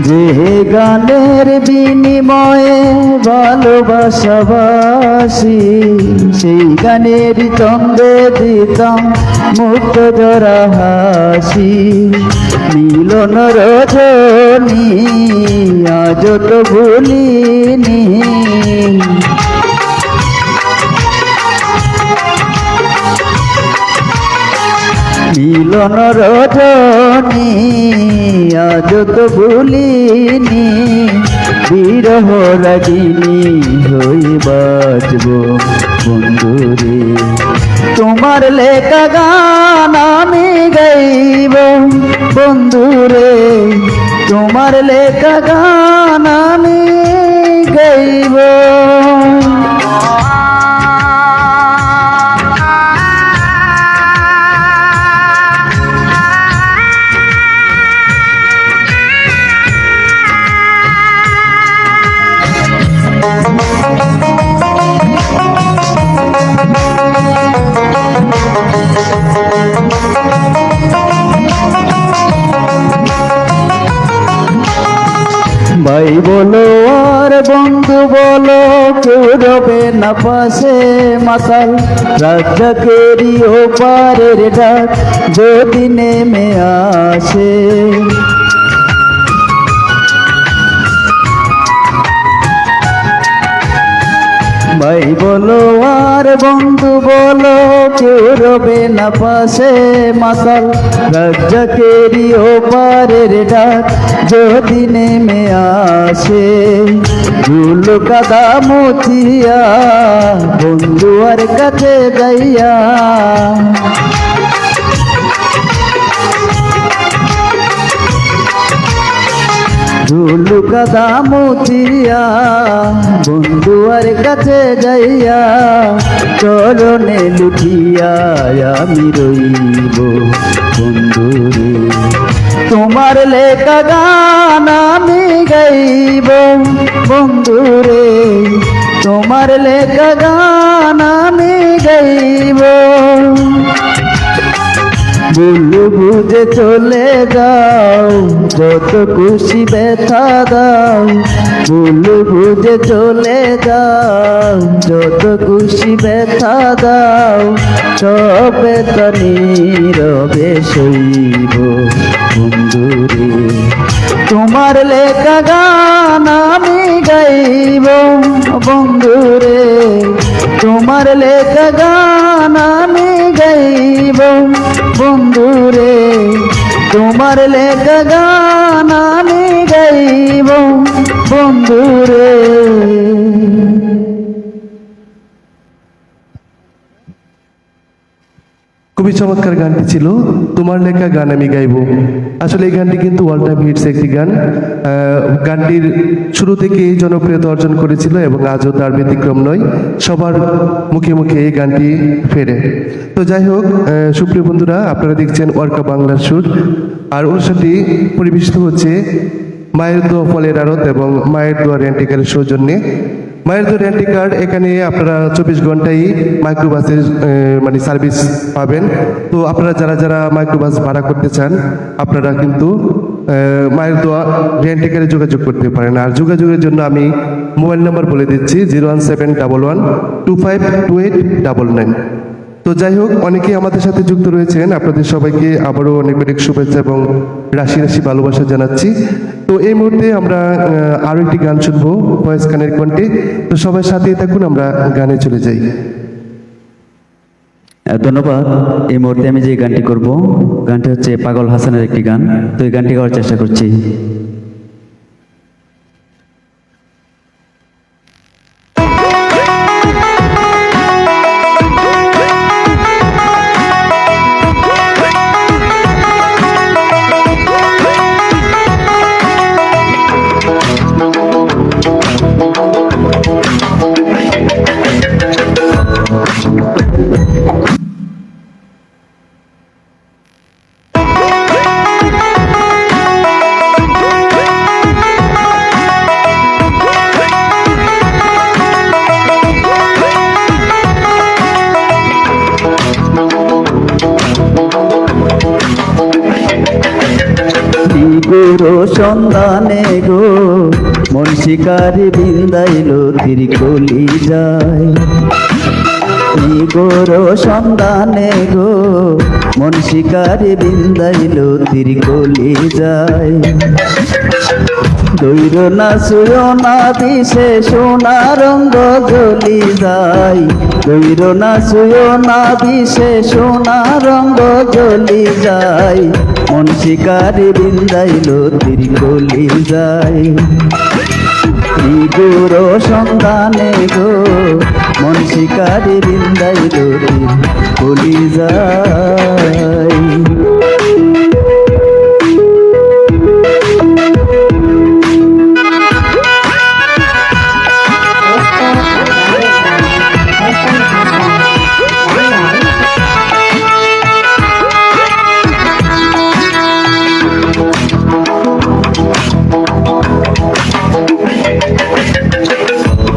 S2: যে গানের বিনিময়ে ভালোবাসাবাসি, সেই গানের ছন্দে দিতাম মুক্ত ধরা হাসি। মিলন রজনী আজ তো ভুলিনি, মিলন রজনী আজ তো ভুলিনি। বিরহ রাগিনী হই বাজব বন্ধুরে, তোমার লেখা গান আমি গাইব বন্ধুরে, তোমার লেখা গান আমি গাইব। ভাই বলো আর বন্ধু বলো, কেউ রবে না পাশে মাতাল। রাজ্জাকেরই ওপারের ডাক যদি নেমে আসে, ভাই বলো আর বন্ধু বলো, কেউ রবে না পাশে মাতাল। রাজ্জাকেরই ওপারের ডাক যদি নেমে আসে, ধুল কাদা মুছিয়া বন্ধু আর কাছে যাইয়া, ধুল কাদা মুছিয়া বন্ধু আর কাছে যাইয়া, চরণে লুটিয়া আমি রইব বন্ধুরে, তোমার লেখা গান আমি গাইব বন্ধুরে, তোমার লেখা গান আমি গাইব। ভুল বুঝে চলে যাও, যত খুশি ব্যথা দাও। ভুল বুঝে চলে যাও, যত খুশি ব্যথা দাও। সব ব্যথা নীরবে সইব বন্ধুরে, তোমার লেখা গান আমি গাইব বন্ধুরে, তোমার লেখা গান আমি গাইব বন্ধুরে, তোমার লেখা গান আমি গাইব বন্ধুরে।
S1: খুবই চমৎকার গানটি ছিল, তোমার লেখা গান আমি গাইবো। আসলে এই গানটি কিন্তু অল টাইম হিটস একটি গান। গানটির শুরু থেকেই জনপ্রিয়তা অর্জন করেছিল এবং আজও তার ব্যতিক্রম নয়, সবার মুখে মুখে এই গানটি ফেরে। তো যাই হোক, সুপ্রিয় বন্ধুরা, আপনারা দেখছেন ওয়ার্কা বাংলার সুর, আর অনুষ্ঠানটি পরিবেশিত হচ্ছে মায়ের দোয়া ফলের আড়ত এবং মায়ের দোয়া রেন্টিকারের সৌজন্যে। মায়ের দোয়া রেন্টিকার, এখানে আপনারা 24 ঘন্টাই মাইক্রোবাসের মানে সার্ভিস পাবেন। তো আপনারা যারা যারা মাইক্রোবাস ভাড়া করতে চান, আপনারা কিন্তু মায়ের দোয়া রেন্টিকারে যোগাযোগ করতে পারেন। আর যোগাযোগের জন্য আমি মোবাইল নাম্বার বলে দিচ্ছি 01711252899। তো যাই হোক, অনেকেই আমাদের সাথে যুক্ত রয়েছেন, আপনাদের সবাইকে আবারও অনেক অনেক শুভেচ্ছা এবং রাশি রাশি ভালোবাসা জানাচ্ছি। তো এই মুহূর্তে আমরা আরও একটি গান শুনবো ফয়েজ খানের কণ্ঠে। তো সবাই সাথেই থাকুন, আমরা গানে চলে যাই।
S2: ধন্যবাদ। এই মুহূর্তে আমি যে গানটি করব, গানটি হচ্ছে পাগল হাসানের একটি গান। তো এই গানটি গাওয়ার চেষ্টা করছি। গুরু সন্ধানে গো মন শিকারি বিন্দাইল তিরকলি যায়। গুরু সন্ধানে গো মন শিকারি বিন্দাইল তিরকলি যায়। দৈর না সুয় না বিষে সোনা রঙ্গ জ্বলি যায়। দৈর না সুয় না বিষে সোনা রঙ্গ জ্বলি যায়। মন শিকারি বিন্দাইল তিরকলি যায়। গুর সন্ধানে গো মন শিকারি বিন্দাইল তিরকলি যায়।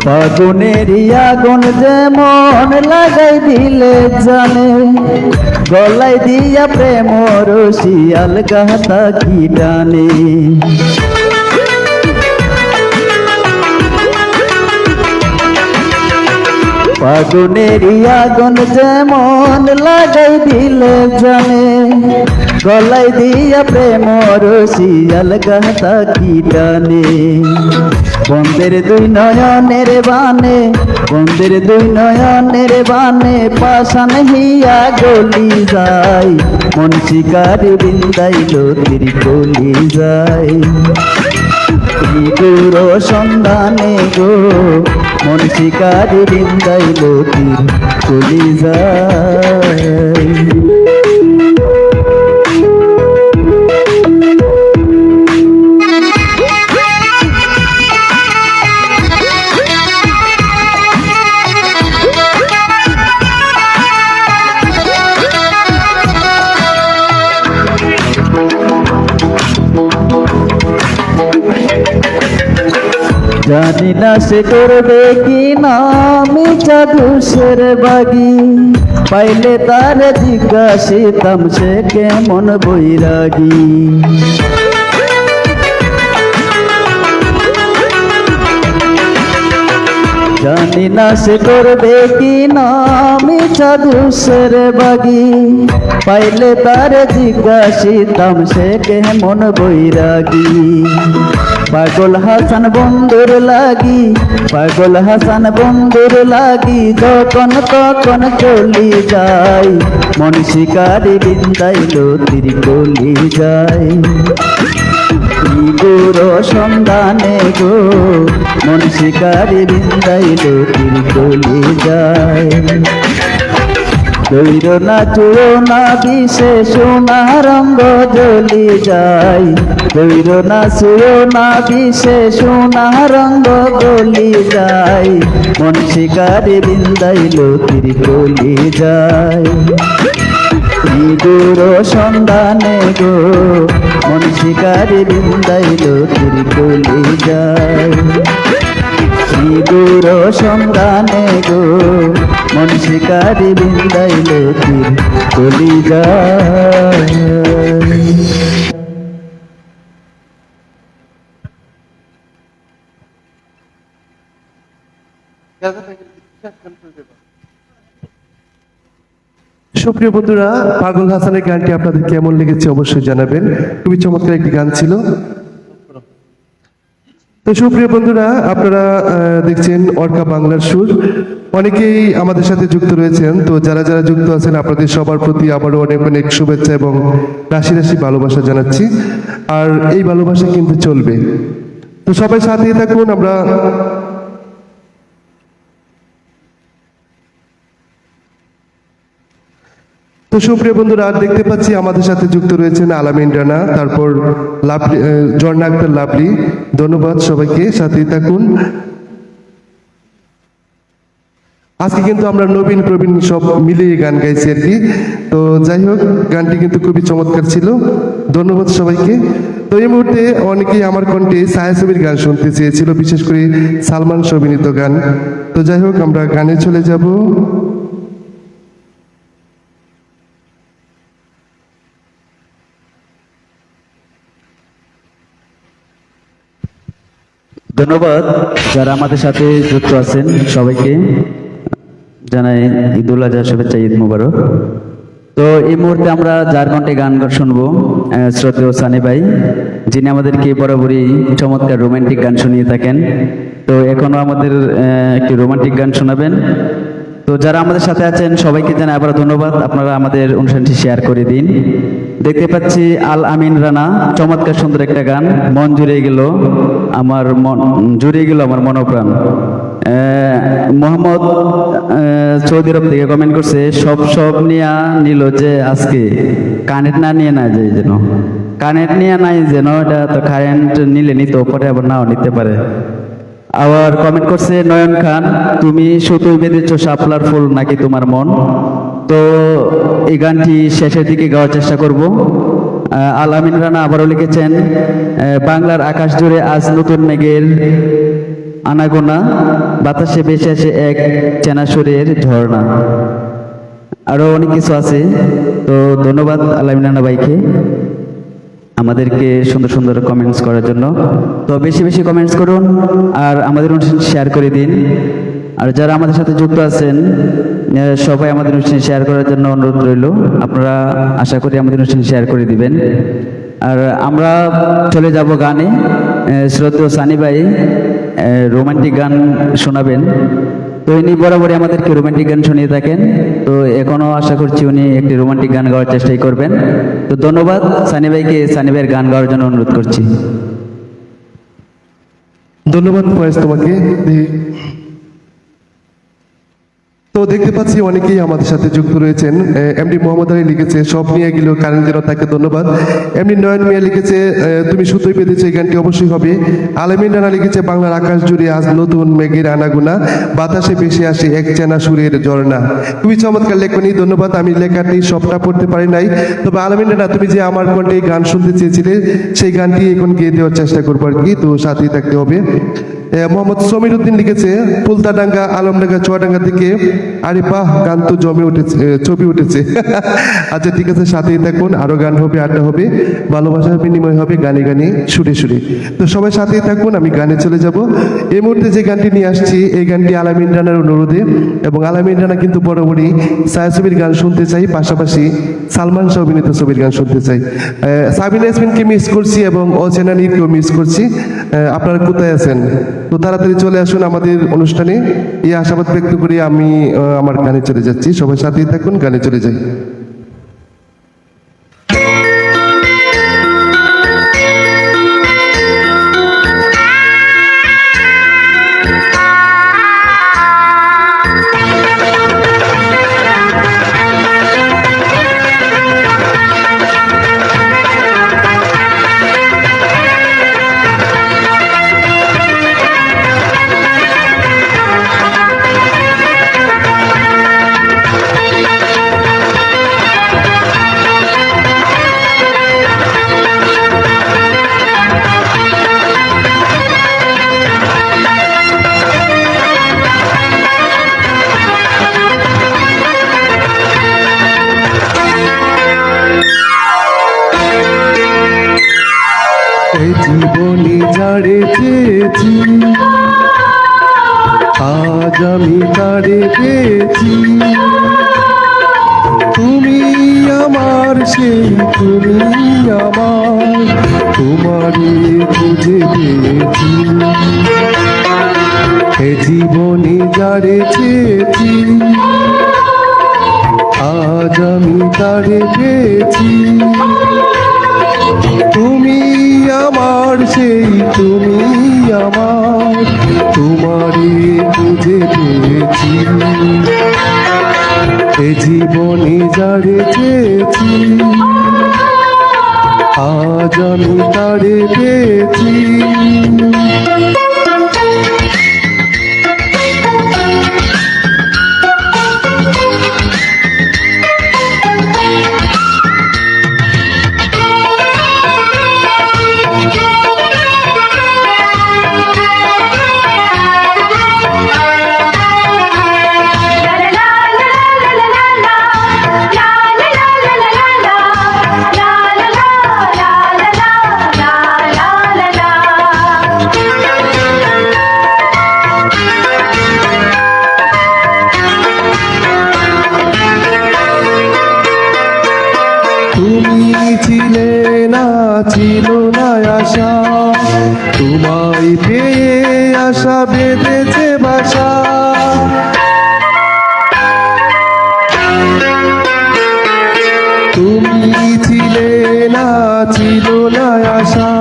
S2: ফাগুনের আগুন যেমন লাগাই দিলে জানে, গলায় দিয়া প্রেম রসিয়াল গাথা কি টানে। ফাগুনের আগুন যেমন লাগাই দিলে জানে, গলায় দিয়া প্রেম রসিয়াল গাথা কি টানে। বন্ধের দুই নয়নের বানে, বন্ধের দুই নয়নের বানে পাশান হিয়া গলি যায়। মন শিকারি বিন্দাইল তিরকলি যায়। গুর সন্ধানে গো মন শিকারি বিন্দাইল তিরকলি যায়। জানি না সে করবে কি না আমি জাদুসের বাগি, পাইলে তার জিজ্ঞাসিতাম সে কেমন বৈরাগী। জানি না সে করবে কি না আমি জাদুসের বাগি, পাইলে তার জিজ্ঞাসিতাম সে কেমন বৈরাগী। পাগল হাসান বন্ধুর লাগি, পাগল হাসান বন্ধুর লাগি যখন তখন চলি যায়। মন শিকারি বিন্দাইল তিরকলি যায়। গুর সন্ধানে গো মন শিকারি বিন্দাইল তিরকলি যায়। দৈর না চুয়ো না বিষে সোনা রঙ্গ জ্বলি যায়, দৈর না চুয়ো না বিষে সোনা রঙ্গ গলি যায়, মন শিকারে বিন্দাইল তীর গলি যায়। ইঁদুর সন্ধানে গো মন শিকারে বিন্দাইল তীর গলি যায়, ইঁদুর সন্ধানে গো মন শিকারে বিন্দাইল তীর গলি যায়।
S1: সুপ্রিয় বন্ধুরা, পাগল হাসানের গানটি আপনাদের কেমন লেগেছে অবশ্যই জানাবেন। খুবই চমৎকার একটি গান ছিল। তো সুপ্রিয় বন্ধুরা, আপনারা দেখছেন অর্কা বাংলার সুর। অনেকেই আমাদের সাথে যুক্ত রয়েছেন। তো যারা যারা যুক্ত আছেন আপনাদের সবার প্রতি আবারও অনেক অনেক শুভেচ্ছা এবং রাশি রাশি ভালোবাসা জানাচ্ছি। আর এই ভালোবাসা কিন্তু চলবে। তো সবাই সাথে থাকুন। আমরা তো সুপ্রিয় বন্ধুরা, আর দেখতে পাচ্ছি আমাদের সাথে যুক্ত রয়েছেন আলামিন রানা, তারপর লাভলি, ঝর্ণা আক্তার লাভলি। ধন্যবাদ সবাইকে, সাথেই থাকুন। আজকে কিন্তু আমরা নবীন প্রবীণ সব মিলিয়ে গান গাইছি আর কি। তো যাই হোক, গানটি কিন্তু খুবই চমৎকার ছিল। ধন্যবাদ সবাইকে। তো এই মুহূর্তে অনেকেই আমার কণ্ঠে ছায়াছবির গান শুনতে চেয়েছিল, বিশেষ করে সালমান শাহ অভিনীত গান। তো যাই হোক, আমরা গানে চলে যাব।
S2: ধন্যবাদ যারা আমাদের সাথে যুক্ত আছেন সবাইকে জানাই ঈদুল আজহা শুভেচ্ছা, ঈদ মুবারক। তো এই মুহূর্তে আমরা যার কণ্ঠে গান শুনবো শ্রদ্ধেয় সানি ভাই, যিনি আমাদেরকে বরাবরই চমৎকার রোমান্টিক গান শুনিয়ে থাকেন। তো এখনো আমাদের একটি রোমান্টিক গান শোনাবেন। তো যারা আমাদের সাথে আছেন সবাইকে জানাই আবার ধন্যবাদ। আপনারা আমাদের অনুষ্ঠানটি শেয়ার করে দিন। দেখতে পাচ্ছি আল আমিন রানা, চমৎকার সুন্দর একটা গান, মন জুড়ে গেল আমার মন, জুড়ে গেল আমার মনোপ্রাণ। মোহাম্মদ সৌদি আরব থেকে কমেন্ট করছে, সব নিয়ে নিল যে আজকে কানেক্ট না নিয়ে না যায় যেন, কানেক্ট নিয়ে নাই যেন, এটা তো কারেন্ট নিলে নিত, পরে আবার নাও নিতে পারে। আবার কমেন্ট করছে নয়ন খান, তুমি সুতোয় বেঁধেছ শাপলার ফুল নাকি তোমার মন। তো এই গানটি শেষের দিকে গাওয়ার চেষ্টা করব। আল আমিন রানা আবারও লিখেছেন, বাংলার আকাশ জুড়ে আজ নতুন মেঘের আনাগোনা, বাতাসে ভেসে আসে এক চেনা সুরের ঝর্ণা। আরো অনেক কিছু আছে। তো ধন্যবাদ আল আমিন রানা ভাইকে আমাদেরকে সুন্দর সুন্দর কমেন্টস করার জন্য। তো বেশি বেশি কমেন্টস করুন আর আমাদের অনুষ্ঠান শেয়ার করে দিন। আর যারা আমাদের সাথে যুক্ত আছেন সবাই আমাদের অনুষ্ঠান শেয়ার করার জন্য অনুরোধ রইল। আপনারা আশা করি আমাদের অনুষ্ঠান শেয়ার করে দিবেন। আর আমরা চলে যাব গানে। শ্রদ্ধেয় সানি ভাই রোমান্টিক গান শোনাবেন। তো ইনি বরাবরই আমাদেরকে রোমান্টিক গান শুনিয়ে থাকেন। তো এখনো আশা করছি উনি একটি রোমান্টিক গান গাওয়ার চেষ্টাই করবেন। তো ধন্যবাদ সানি ভাইকে, সানি ভাইয়ের গান গাওয়ার জন্য অনুরোধ করছি।
S1: ধন্যবাদ ফয়েজ তোমাকে। তো দেখতে পাচ্ছি অনেকেই আমাদের সাথে যুক্ত রয়েছেন। এমডি মোহাম্মদ আলী লিখেছে, সব নিয়ে গেল কারেন্ট যেন, তাকে ধন্যবাদ। এমডি নয়ন মিয়া লিখেছে, তুমি সুতোই পেতেছো, এই গানটি অবশ্যই হবে। আলামিন রানা লিখেছে, বাংলার আকাশ জুড়ে আজ নতুন মেঘের আনাগোনা, বাতাসে ভেসে আসে এক চেনা সুরের ঝর্ণা। খুবই চমৎকার লেখনী, ধন্যবাদ। আমি লেখাটি সবটা পড়তে পারি নাই, তবে আলামিন রানা তুমি যে আমার কণ্ঠে গান শুনতে চেয়েছিলে সেই গানটি এখন গিয়ে দেওয়ার চেষ্টা করবো আর কি। তো সাথেই থাকতে হবে। মোহাম্মদ সমীর উদ্দিন লিখেছে, ফুলতাডাঙ্গা আলমডাঙ্গা চুয়াডাঙ্গা থেকে, আরে বাহ, গান তো জমে উঠেছে, ছবি উঠেছে। আচ্ছা ঠিক আছে, সাথেই থাকুন, আরো গান হবে, আড্ডা হবে, ভালোবাসার বিনিময় হবে, গানে গানে সুরে সুরে। তো সবাই সাথেই থাকুন, আমি গানে চলে যাব। এই মুহূর্তে যে গানটি নিয়ে আসছি এই গানটি আলামিন রানার অনুরোধে, এবং আলামিন রানা কিন্তু বরাবরই ছায়াছবির গান শুনতে চাই, পাশাপাশি সালমান শাহ অভিনীত ছবির গান শুনতে চাই। সাবিনা ইয়াসমিনকে মিস করছি এবং অচেনা নীরকেও মিস করছি। আপনারা কোথায় আছেন? তো তাড়াতাড়ি চলে আসুন আমাদের অনুষ্ঠানে, এই আশাবাদ ব্যক্ত করি আমি আমার গানে চলে যাচ্ছি। সবাই সাথেই থাকুন, গানে চলে যাই। সেই তুমি আমার, তোমারই খুঁজে পেয়েছি। এ জীবনে যারে চেয়েছি, আজ আমি তারে পেয়েছি। তুমি আমার সেই তুমি আমার, তোমারই খুঁজে পেয়েছি। এ জীবনে যারে চেয়েছি, আজ আমি তারে পেয়েছি। তুমি ছিলে না, ছিল না আশা, তোমায় পেয়ে আশা বেঁধেছে বাসা। তুমি ছিলে না, ছিল না আশা,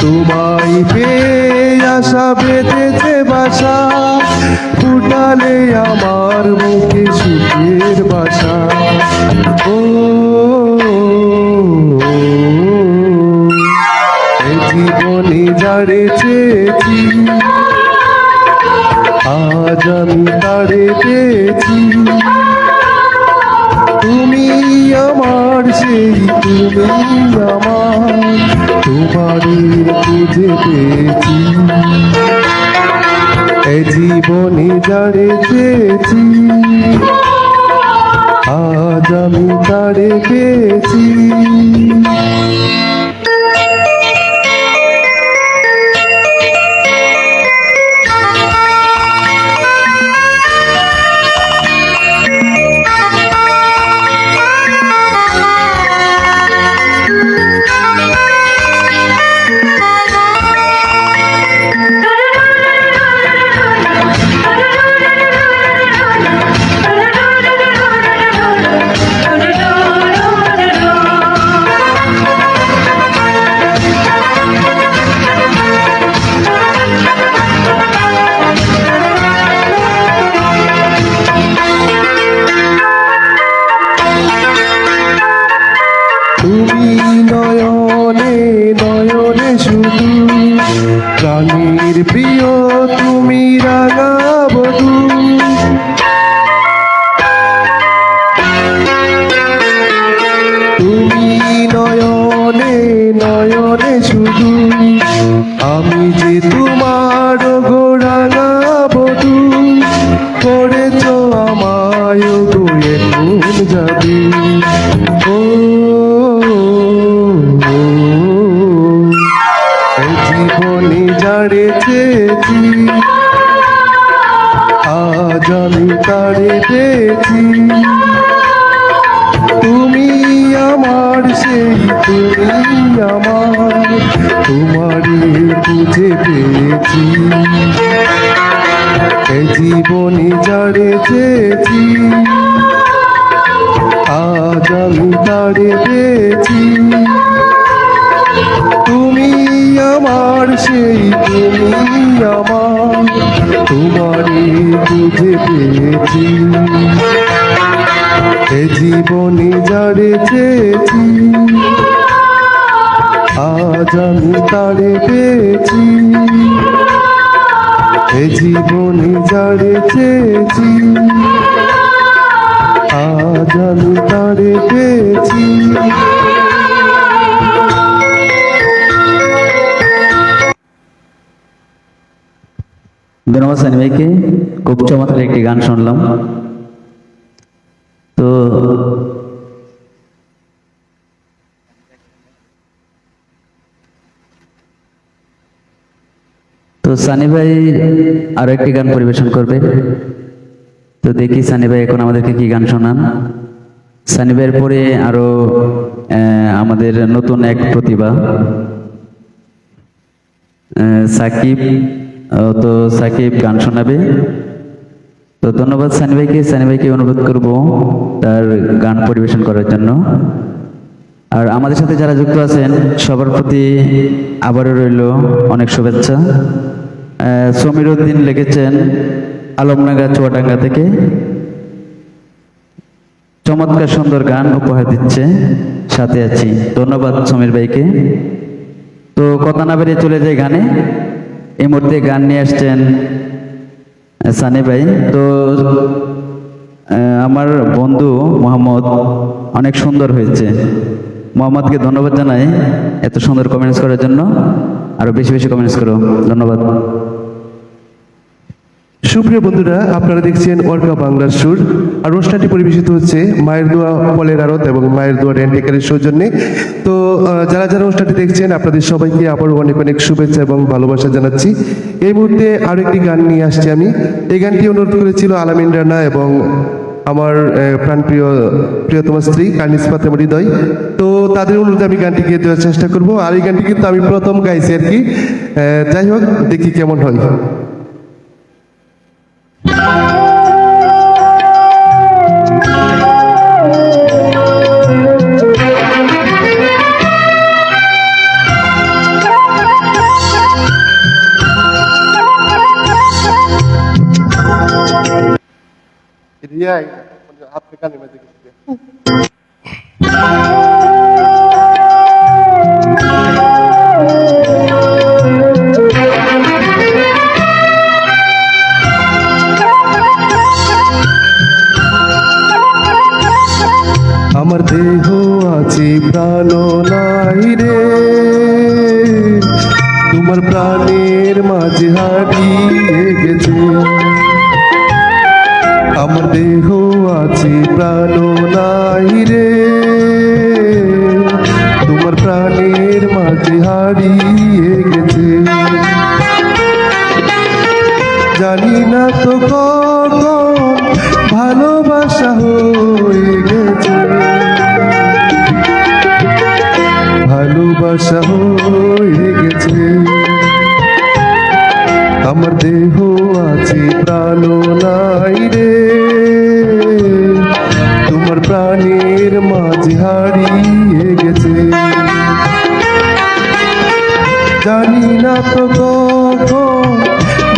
S1: তোমায় পেয়ে আশা বেঁধেছে বাসা। ফুটালে আমার মুখে সুখের বাসা। ও এ জীবনে যারে চেয়েছি, আজ আমি তারে পেয়েছি। তুমি আমার সেই তুমি আমার, তোমারই খুঁজে পেয়েছি। এ জীবনে যারে চেয়েছি, আজ আমি তারে পেয়েছি। তুমি নয়নে নয়নে শুধু, প্রাণীর প্রিয় তুমি রাঙা বধূ। তুমি নয়নে নয়নে শুধু, আমি যে তোমার গো রাঙা বধূ। করেছ আমায় গো এখন যাবি। ও জীবনে যারে চেয়েছি, আজ আমি তারে পেয়েছি। তুমি আমার সেই তুমি আমার, তোমারই খুঁজে পেয়েছি। এ জীবনে যারে চেয়েছি, আজ আমি তারে পেয়েছি। তুমি আমার সেই তুমি আমার, তোমারই খুঁজে পেয়েছি। এ জীবনে যারে চেয়েছি, আজ আমি তারে পেয়েছি। এ জীবনে যারে চেয়েছি, আজ আমি তারে পেয়েছি।
S2: ধন্যবাদ সানি ভাইকে, খুব চমৎকার একটি গান শুনলাম। তো তো সানি ভাই আরো একটি গান পরিবেশন করবে। তো দেখি সানি ভাই এখন আমাদেরকে কি গান শোনান। সানি ভাইয়ের পরে আরো আমাদের নতুন এক প্রতিভা সাকিব। তো সাকিব গান শোনাবে। তো ধন্যবাদ সানি ভাইকে। সানি ভাইকে অনুরোধ করব তার গান পরিবেশন করার জন্য। আর আমাদের সাথে যারা যুক্ত আছেন সবার প্রতি আবারও রইল অনেক শুভেচ্ছা। সমীর উদ্দিন লিখেছেন আলমডাঙ্গা চুয়াডাঙ্গা থেকে, চমৎকার সুন্দর গান উপহার দিচ্ছে, সাথে আছি। ধন্যবাদ সমীর ভাইকে। তো কথা না বেরিয়ে চলে যায় গানে। এই মুহূর্তে গান নিয়ে আসছেন সানি ভাই। তো আমার বন্ধু মোহাম্মদ অনেক সুন্দর হয়েছে। মোহাম্মদকে ধন্যবাদ জানাই এত সুন্দর কমেন্টস করার জন্য। আরো বেশি বেশি কমেন্টস করো। ধন্যবাদ।
S1: সুপ্রিয় বন্ধুরা, আপনারা দেখছেন ওয়ার্কা বাংলার সুর। আর অনুষ্ঠানটি পরিবেশিত হচ্ছে মায়ের দোয়া ফলের আড়ত এবং মায়ের দোয়া রেন্টেকারের সৌজন্যে। তো যারা যারা অনুষ্ঠানটি দেখছেন আপনাদের সবাইকে আবারও অনেক অনেক শুভেচ্ছা এবং ভালোবাসা জানাচ্ছি। এই মুহূর্তে আরও একটি গান নিয়ে আসছি আমি। এই গানটি অনুরোধ করেছিল আলামিন রানা এবং আমার প্রিয়তম স্ত্রী কার্নিস ফাতেমা হৃদয়। তো তাদের অনুরোধে আমি গানটি গিয়ে দেওয়ার চেষ্টা করব। আর এই গানটি কিন্তু আমি প্রথম গাইছি আর কি। যাই হোক, দেখি কেমন হয়। আমার দেহ আছে প্রাণ নাই রে, তোমার প্রাণের মাঝে হারিয়ে গেছে। আমার দেহ আছে প্রাণ নাই রে, তোমার প্রাণের মাঝে হারিয়ে গেছে। জানি না তো কখন ভালোবাসা হয়ে গেছে, ভালোবাসা হয়ে গেছে। আমার দেহ আছে প্রাণ নাই রে, তোমার প্রাণের মাঝে হারিয়ে গেছে। জানি না তো কখন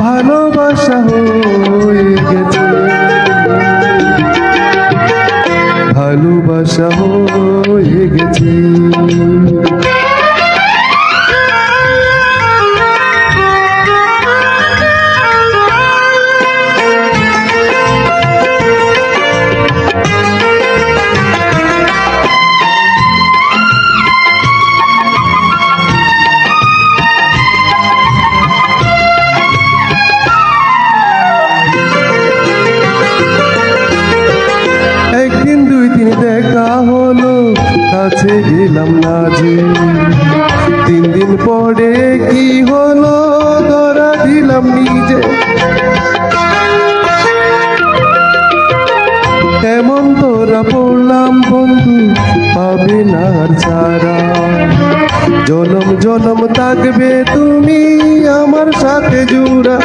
S1: ভালোবাসা হয়ে গেছে, ভালোবাসা হয়ে গেছে। একদিন দুই দিন দেখা হলো, কাছে গেলাম না যে। 3 দিন পরে কি হলো, ধরা দিলাম নিজে। এমন তোরা পড়লাম বন্ধু, পাবে না আর ছাড়া। জনম জনম থাকবে তুমি আমার সাথে জুড়া।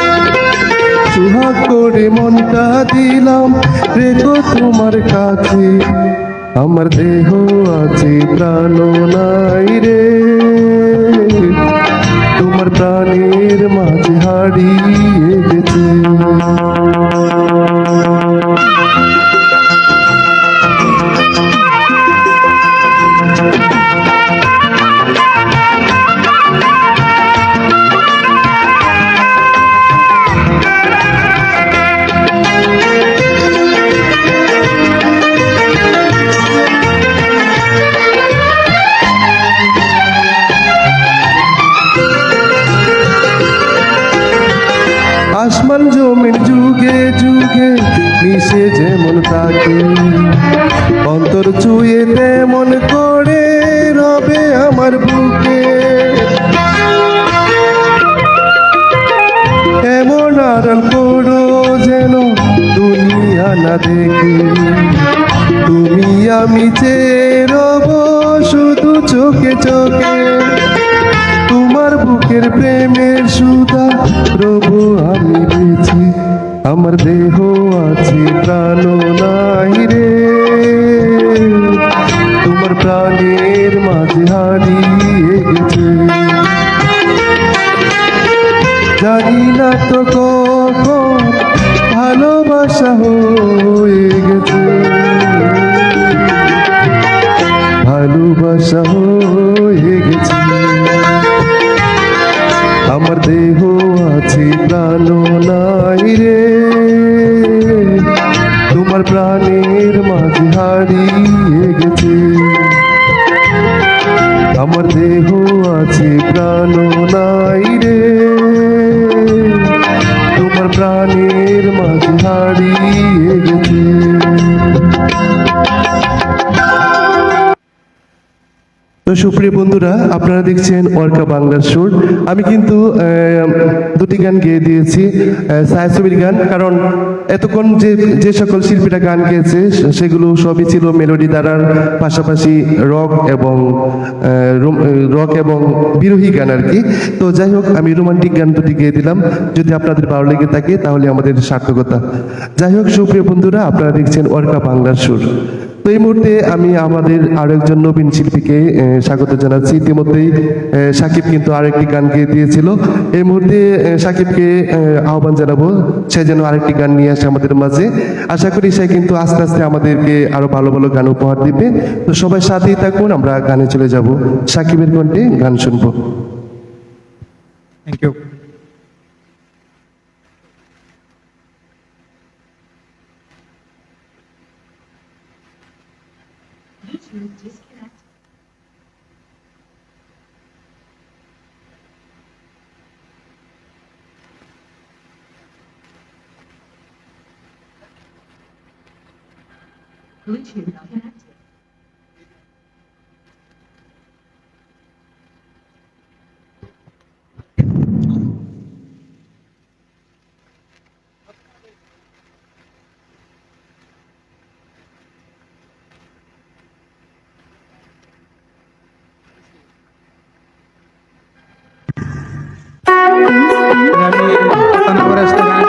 S1: সুহাগ করে মনটা দিলাম রেখো তোমার কাছে। আমার দেহ আছে প্রাণ নাই রে, তোমার প্রাণের মাঝে হারিয়ে গেছে। আমি চেয়ে রব শুধু চোখে চোখে, তোমার বুকের প্রেমের সুধা রব আমি বেঁচে। আমার দেহ আছে প্রাণ নাই রে, তোমার প্রাণের মাঝে হারিয়ে গেছে। জানি না তো কখন ভালোবাসা হয়ে গেছে, ভালোবাসা হয়ে গেছে। আমার দেহ আছে প্রাণ নাই রে, তোমার প্রাণের মাঝে হারিয়ে গেছে। আমার দেহ আছে প্রাণ নাই রে, তোমার প্রাণের মাঝে হারিয়ে গেছে। তো সুপ্রিয় বন্ধুরা, আপনারা দেখছেন ওয়ার্কা বাংলার সুর। আমি কিন্তু দুটি গান গেয়ে দিয়েছি, ছায়াছবির গান, কারণ এতক্ষণ যে সকল শিল্পীরা গান গেয়েছে সেগুলো সবই ছিল মেলোডি দ্বারার পাশাপাশি রক এবং বিরোহী গান আর কি। তো যাই হোক, আমি রোমান্টিক গান দুটি গেয়ে দিলাম। যদি আপনাদের ভালো লেগে থাকে তাহলে আমাদের সার্থকতা। যাই হোক সুপ্রিয় বন্ধুরা, আপনারা দেখছেন ওয়ার্কা বাংলার সুর। তো এই মুহূর্তে আমি আমাদের আরো একজন নবীন শিল্পীকে স্বাগত জানাচ্ছি। ইতিমধ্যেই সাকিব কিন্তু আরেকটি গান গেয়ে দিয়েছিল। এই মুহূর্তে সাকিবকে আহ্বান জানাবো সে যেন আরেকটি গান নিয়ে আসে আমাদের মাঝে। আশা করি সে কিন্তু আস্তে আস্তে আমাদেরকে আরো ভালো ভালো গান উপহার দিবে। তো সবাই সাথেই থাকুন, আমরা গানে চলে যাব। সাকিবের কণ্ঠে গান শুনবো।
S4: Thank you.
S5: Bluetooth not connected.
S4: আমি তানভীর আসতে গান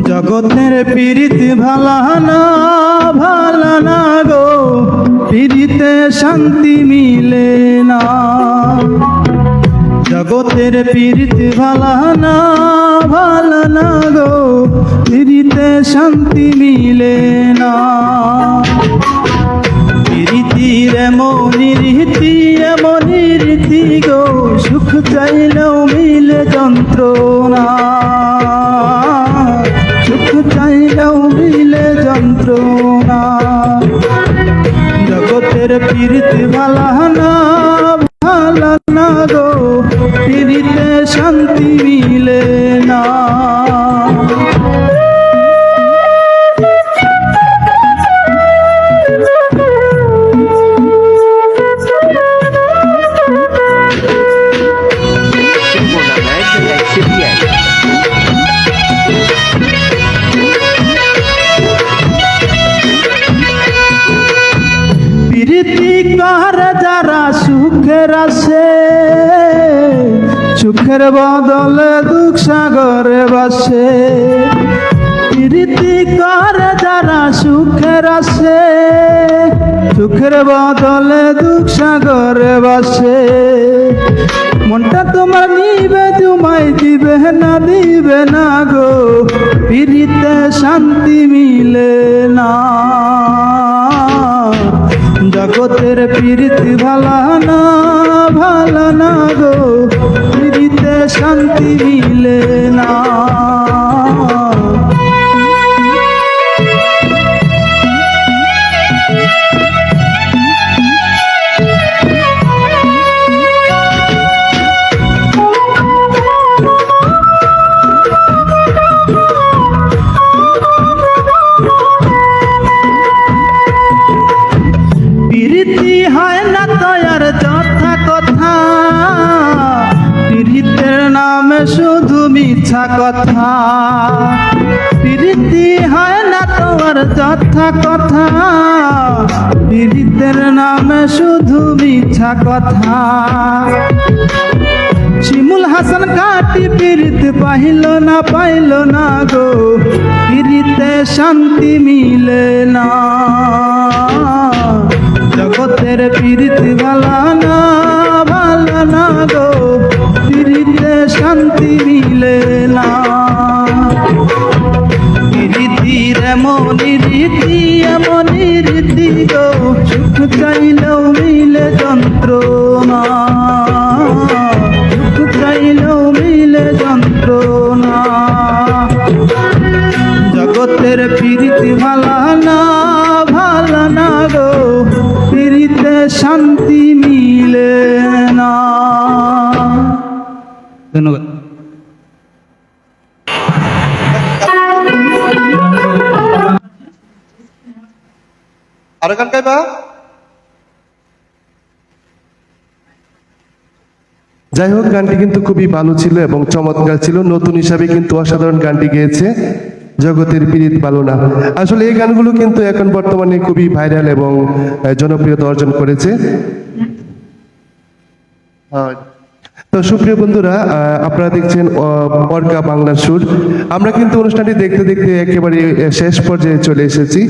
S4: জগতের পীড়িত ভালা না গো, পীড়িতে শান্তি মিলে না। জগতের পীড়িত ভালা না গো, পীড়িতে শান্তি মিলে না। পীড়িতির এমনই রীতি গো, সুখ চাইলেও মিলে যন্ত্রণা, সুখ চাইলেও মিলে যন্ত্রণা। জগতের পীড়িত ভালা না গো, পীড়িতে শান্তি মিলে না। প্রীতি করে যারা সুখের আসে, সুখের বদলে দুঃখ সাগরে বাসে। প্রীতি করে যারা সুখের আসে, সুখের বদলে দুঃখ সাগরে বাসে। মনটা তোমার নিবে তোমায় দিবে না গো, প্রীতিতে শান্তি মিলে না। জগতের প্রীতি ভালা না গো, প্রীতিতে শান্তি মিলে না।
S5: মিছা কথা, প্রীতি হয় না তোমার যথা কথা, প্রীতের নামে শুধু মিছা কথা। শিমুল হাসান কাটি প্রীত পাইল না গো, প্রীতে শান্তি মিলে না। জগতের প্রীত ভালো না গো, প্রীতে শান্তি মিলে না। প্রীতির এমনি রীতি গো, সুখ চাইলেও মিলে যন্ত্রণা, সুখ চাইলেও মিলে যন্ত্রণা। জগতের প্রীতি ভালো না গো, প্রীতে শান্তি মিলে না। ধন্যবাদ।
S1: আরো গান গাইবা? যাই হোক, গানটি কিন্তু খুবই ভালো ছিল এবং চমৎকার ছিল। নতুন হিসাবে কিন্তু অসাধারণ গানটি গেয়েছে জগতের পীড়িত ভালো না। আসলে এই গানগুলো কিন্তু এখন বর্তমানে খুবই ভাইরাল এবং জনপ্রিয়তা অর্জন করেছে। তো সুপ্রিয় বন্ধুরা, আপনারা দেখছেন অর্কা বাংলার সুর। আমরা কিন্তু অনুষ্ঠানটি দেখতে দেখতে একেবারে শেষ পর্যায়ে চলে এসেছি।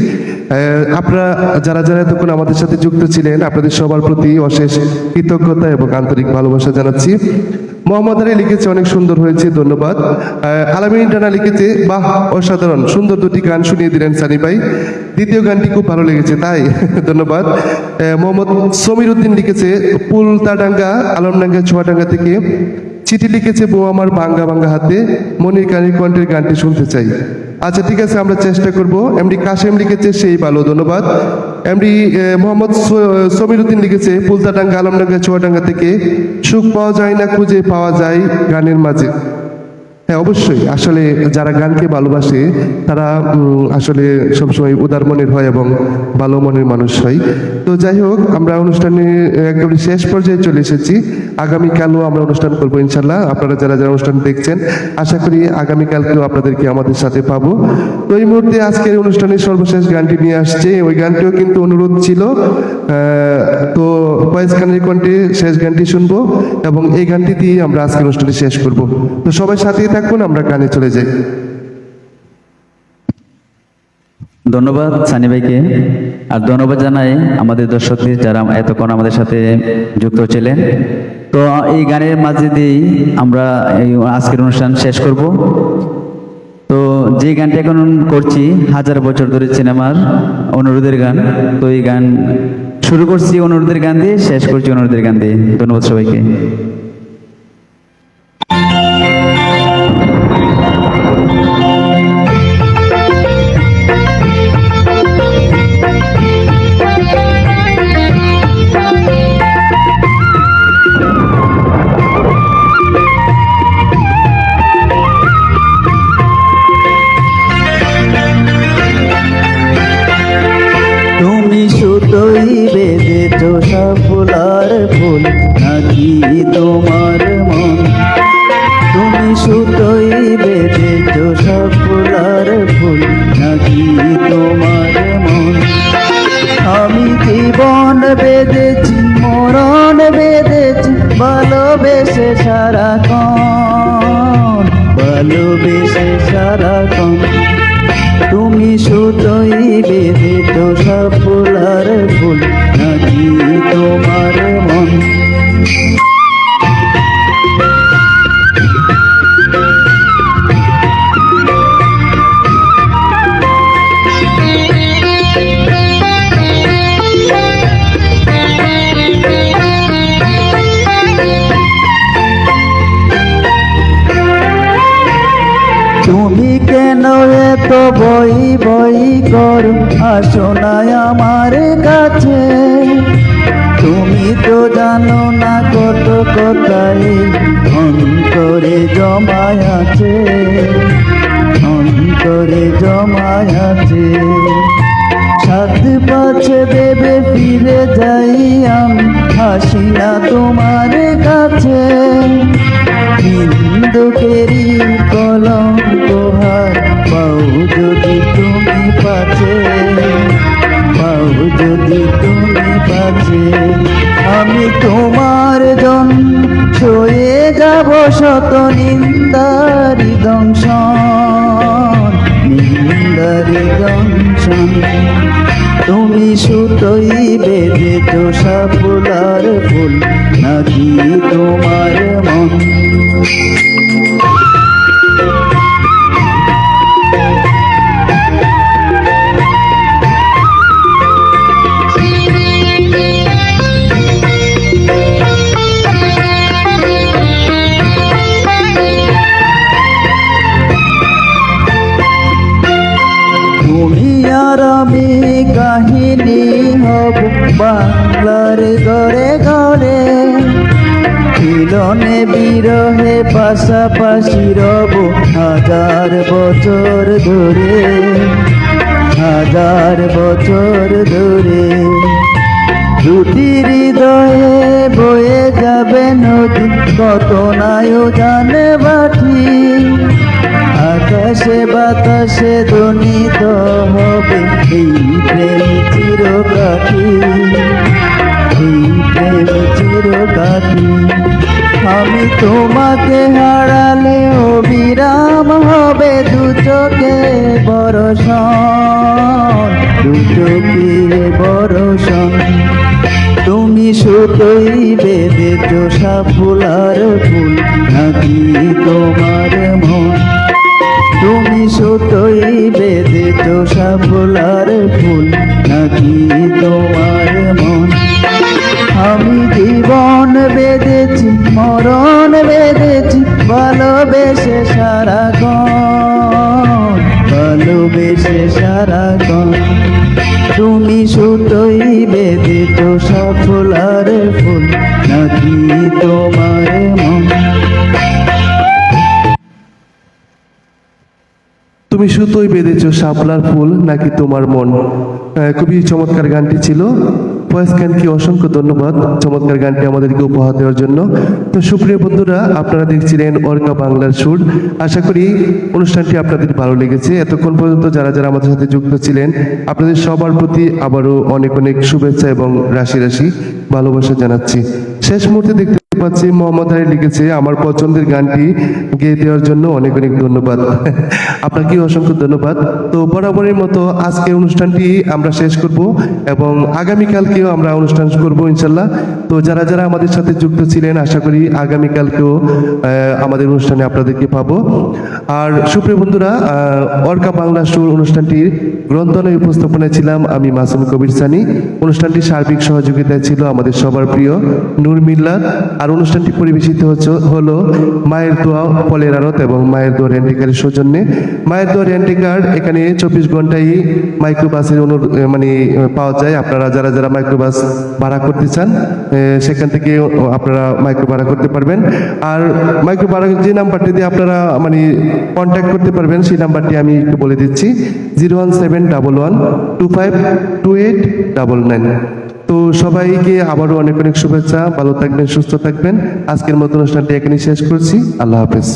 S1: আপনারা যারা এতক্ষণ আমাদের সাথে যুক্ত ছিলেন, আপনাদের সবার প্রতি অশেষ কৃতজ্ঞতা এবং আন্তরিক ভালোবাসা জানাচ্ছি। মোহাম্মদ আলী লিখেছে অনেক সুন্দর হয়েছে, ধন্যবাদ। আলামিন টানা লিখেছে বাহ অসাধারণ, সুন্দর দুটি গান শুনিয়ে দিলেন সানি ভাই, দ্বিতীয় গানটি খুব ভালো লেগেছে, তাই ধন্যবাদ। মোহাম্মদ সমীর উদ্দিন লিখেছে পুলতাডাঙ্গা আলমডাঙ্গা চুয়াডাঙ্গা থেকে চিঠি লিখেছে, বউ আমার ভাঙ্গা হাতে, মনির কানির কণ্ঠের গানটি শুনতে চাই। আচ্ছা ঠিক আছে, আমরা চেষ্টা করব। এমডি কাশেম লিখেছে সেই ভালো, ধন্যবাদ। এমডি মোহাম্মদ সমীর উদ্দিন লিখেছে পুলতাডাঙ্গা আলমডাঙ্গা চুয়াডাঙ্গা থেকে সুখ পাওয়া যায় না খুঁজে পাওয়া যায় গানের মাঝে। হ্যাঁ অবশ্যই, আসলে যারা গানকে ভালোবাসে তারা আসলে সবসময় উদার মনের হয় এবং ভালো মনের মানুষ হয়। তো যাই হোক, আমরা অনুষ্ঠানে একদম শেষ পর্যায়ে চলে এসেছি। আগামীকালও আমরা অনুষ্ঠান করবো ইনশাল্লাহ। আপনারা যারা অনুষ্ঠান দেখছেন, আশা করি আগামীকালকেও আপনাদেরকে আমাদের সাথে পাবো। তো এই মুহূর্তে আজকের অনুষ্ঠানের সর্বশেষ গানটি নিয়ে আসছে, ওই গানটিও কিন্তু অনুরোধ ছিল। তো ফয়েজ খানের কণ্ঠে শেষ গানটি শুনবো এবং এই গানটি দিয়ে আমরা আজকের অনুষ্ঠানটি শেষ করব। তো সবাই সাথে থাকুন, আমরা গানে চলে যাই।
S2: ধন্যবাদ সানি ভাইকে, আর ধন্যবাদ জানাই আমাদের দর্শকদের যারা এতক্ষণ আমাদের সাথে যুক্ত ছিলেন। তো এই গানের মাঝে দিয়েই আমরা এই আজকের অনুষ্ঠান শেষ করব। তো যে গানটা এখন করছি হাজার বছর ধরে সিনেমার অনুরোধের গান। তো এই গান শুরু করছি অনুরোধের গান দিয়ে, শেষ করছি অনুরোধের গান দিয়ে। ধন্যবাদ সবাইকে।
S5: সুতোই বেঁধেছ সাফুলার ফুল নাকি তোমার মন, তুমি সুতোই বেঁধেছ সাফুলার ফুল নাকি তোমার মন। আমি জীবন বেঁধেছি মরণ বেঁধেছি ভালোবেসে সারাক্ষণ, ভালোবেসে সারাক্ষণ। তুমি সুতোই বেঁধেছ সাফুলার ফুল নাকি তোমার মন। তুমি কেন এত বই করো, আসো না আমার কাছে। তুমি তো জানো না কত কথাই অন্তরে জমায় আছে, অন্তরে জমায় আছে। সাত পাছে দেবে ফিরে যাই আমি, হাসি না তোমার কাছে। ভিন্ন দুঃখেরই কলঙ্ক হার পাও যদি তুমি পাচে, পাও যদি তুমি পাচে, আমি তোমার জন ছয়ে যাব শত নিন্দারি দংশন, নিন্দারি দংশন। তুমি সুতোই বেঁধেছ সাপুলার ফুল, নাকি তোমার মন? তুমি আর আমি কাহিনী হব বাংলার ঘরে ঘরে, মিলনে বিরহে পাশাপাশি রব হাজার বছর ধরে, হাজার বছর ধরে। দুটি হৃদয়ে বয়ে যাবে নদী, কত নায়ো জানে বাঠি, আকাশে বাতাসে ধ্বনিত হবে এই প্রেম চিরকাঠি, এই প্রেম চিরকাঠি। আমি তোমাকে হারালে অবিরাম হবে দু চোখে বরষণ, দু চোখে বরষণ। তুমি সুতোই বেঁধেছ সাপুলার ফুল, নাকি তোমার মন? তুমি সুতোই বেঁধেছ সাপুলার ফুল, নাকি তোমার মন? আমি জীবন বেঁধেছি, মরণ বেঁধেছি, ভালোবেসে সারাক্ষণ, ভালোবেসে সারাক্ষণ। তুমি সুতোই বেঁধেছ সাপুলার ফুল, নাকি তোমার মন?
S1: তুমি সুতোই বেঁধেছ শাপলার ফুল, নাকি তোমার মন। খুবই চমৎকার গানটি ছিল। ফয়েজ খানকে অসংখ্য ধন্যবাদ চমৎকার গানটি আমাদেরকে উপহার দেওয়ার জন্য। তো সুপ্রিয় বন্ধুরা, আপনারা দেখছিলেন অর্কা বাংলার সুর। আশা করি অনুষ্ঠানটি আপনাদের ভালো লেগেছে। এতক্ষণ পর্যন্ত যারা যারা আমাদের সাথে যুক্ত ছিলেন, আপনাদের সবার প্রতি আবারও অনেক অনেক শুভেচ্ছা এবং রাশি রাশি ভালোবাসা জানাচ্ছি। শেষ মুহূর্তে দেখতে পাচ্ছি মোহাম্মদ আলী লিখেছে, আমার পছন্দের গানটি গেয়ে দেওয়ার জন্য অনেক অনেক ধন্যবাদ। আপনাকে অসংখ্য ধন্যবাদ। তো বরাবরের মতো আজকের অনুষ্ঠানটি আমরা শেষ করব এবং আগামীকালকেও আমরা অনুষ্ঠান করব ইনশাল্লাহ। তো যারা যারা আমাদের সাথে যুক্ত ছিলেন, আশা করি আগামীকালকেও আমাদের অনুষ্ঠানে আপনাদেরকে পাবো। আর সুপ্রিয় বন্ধুরা, অর্কা বাংলা সুর অনুষ্ঠানটির গ্রন্থনায় উপস্থাপনায় ছিলাম আমি মাসুম কবির সানি। অনুষ্ঠানটি সার্বিক সহযোগিতায় ছিল আমাদের সবার প্রিয় নূর মিল্লাত। আর অনুষ্ঠানটি পরিবেশিত হলো মায়ের দোয়া ফলের আড়ত এবং মায়ের দোয়া রেন্টিকারের সৌজন্যে। মায়ের দোয়া রেন্টিকার এখানে 24 ঘন্টাই মাইক্রোবাসের পাওয়া যায়। আপনারা যারা যারা মাইক্রোবাস ভাড়া করতে চান, সেখান থেকে আপনারা মাইক্রো ভাড়া করতে পারবেন। আর মাইক্রো ভাড়া যে নাম্বারটি দিয়ে আপনারা কন্ট্যাক্ট করতে পারবেন, সেই নাম্বারটি আমি একটু বলে দিচ্ছি, 01711252899। তো সবাইকে আবারও অনেক অনেক শুভেচ্ছা। ভালো থাকবেন, সুস্থ থাকবেন। আজকের মতো অনুষ্ঠানটি এখানেই শেষ করছি। আল্লাহ হাফেজ।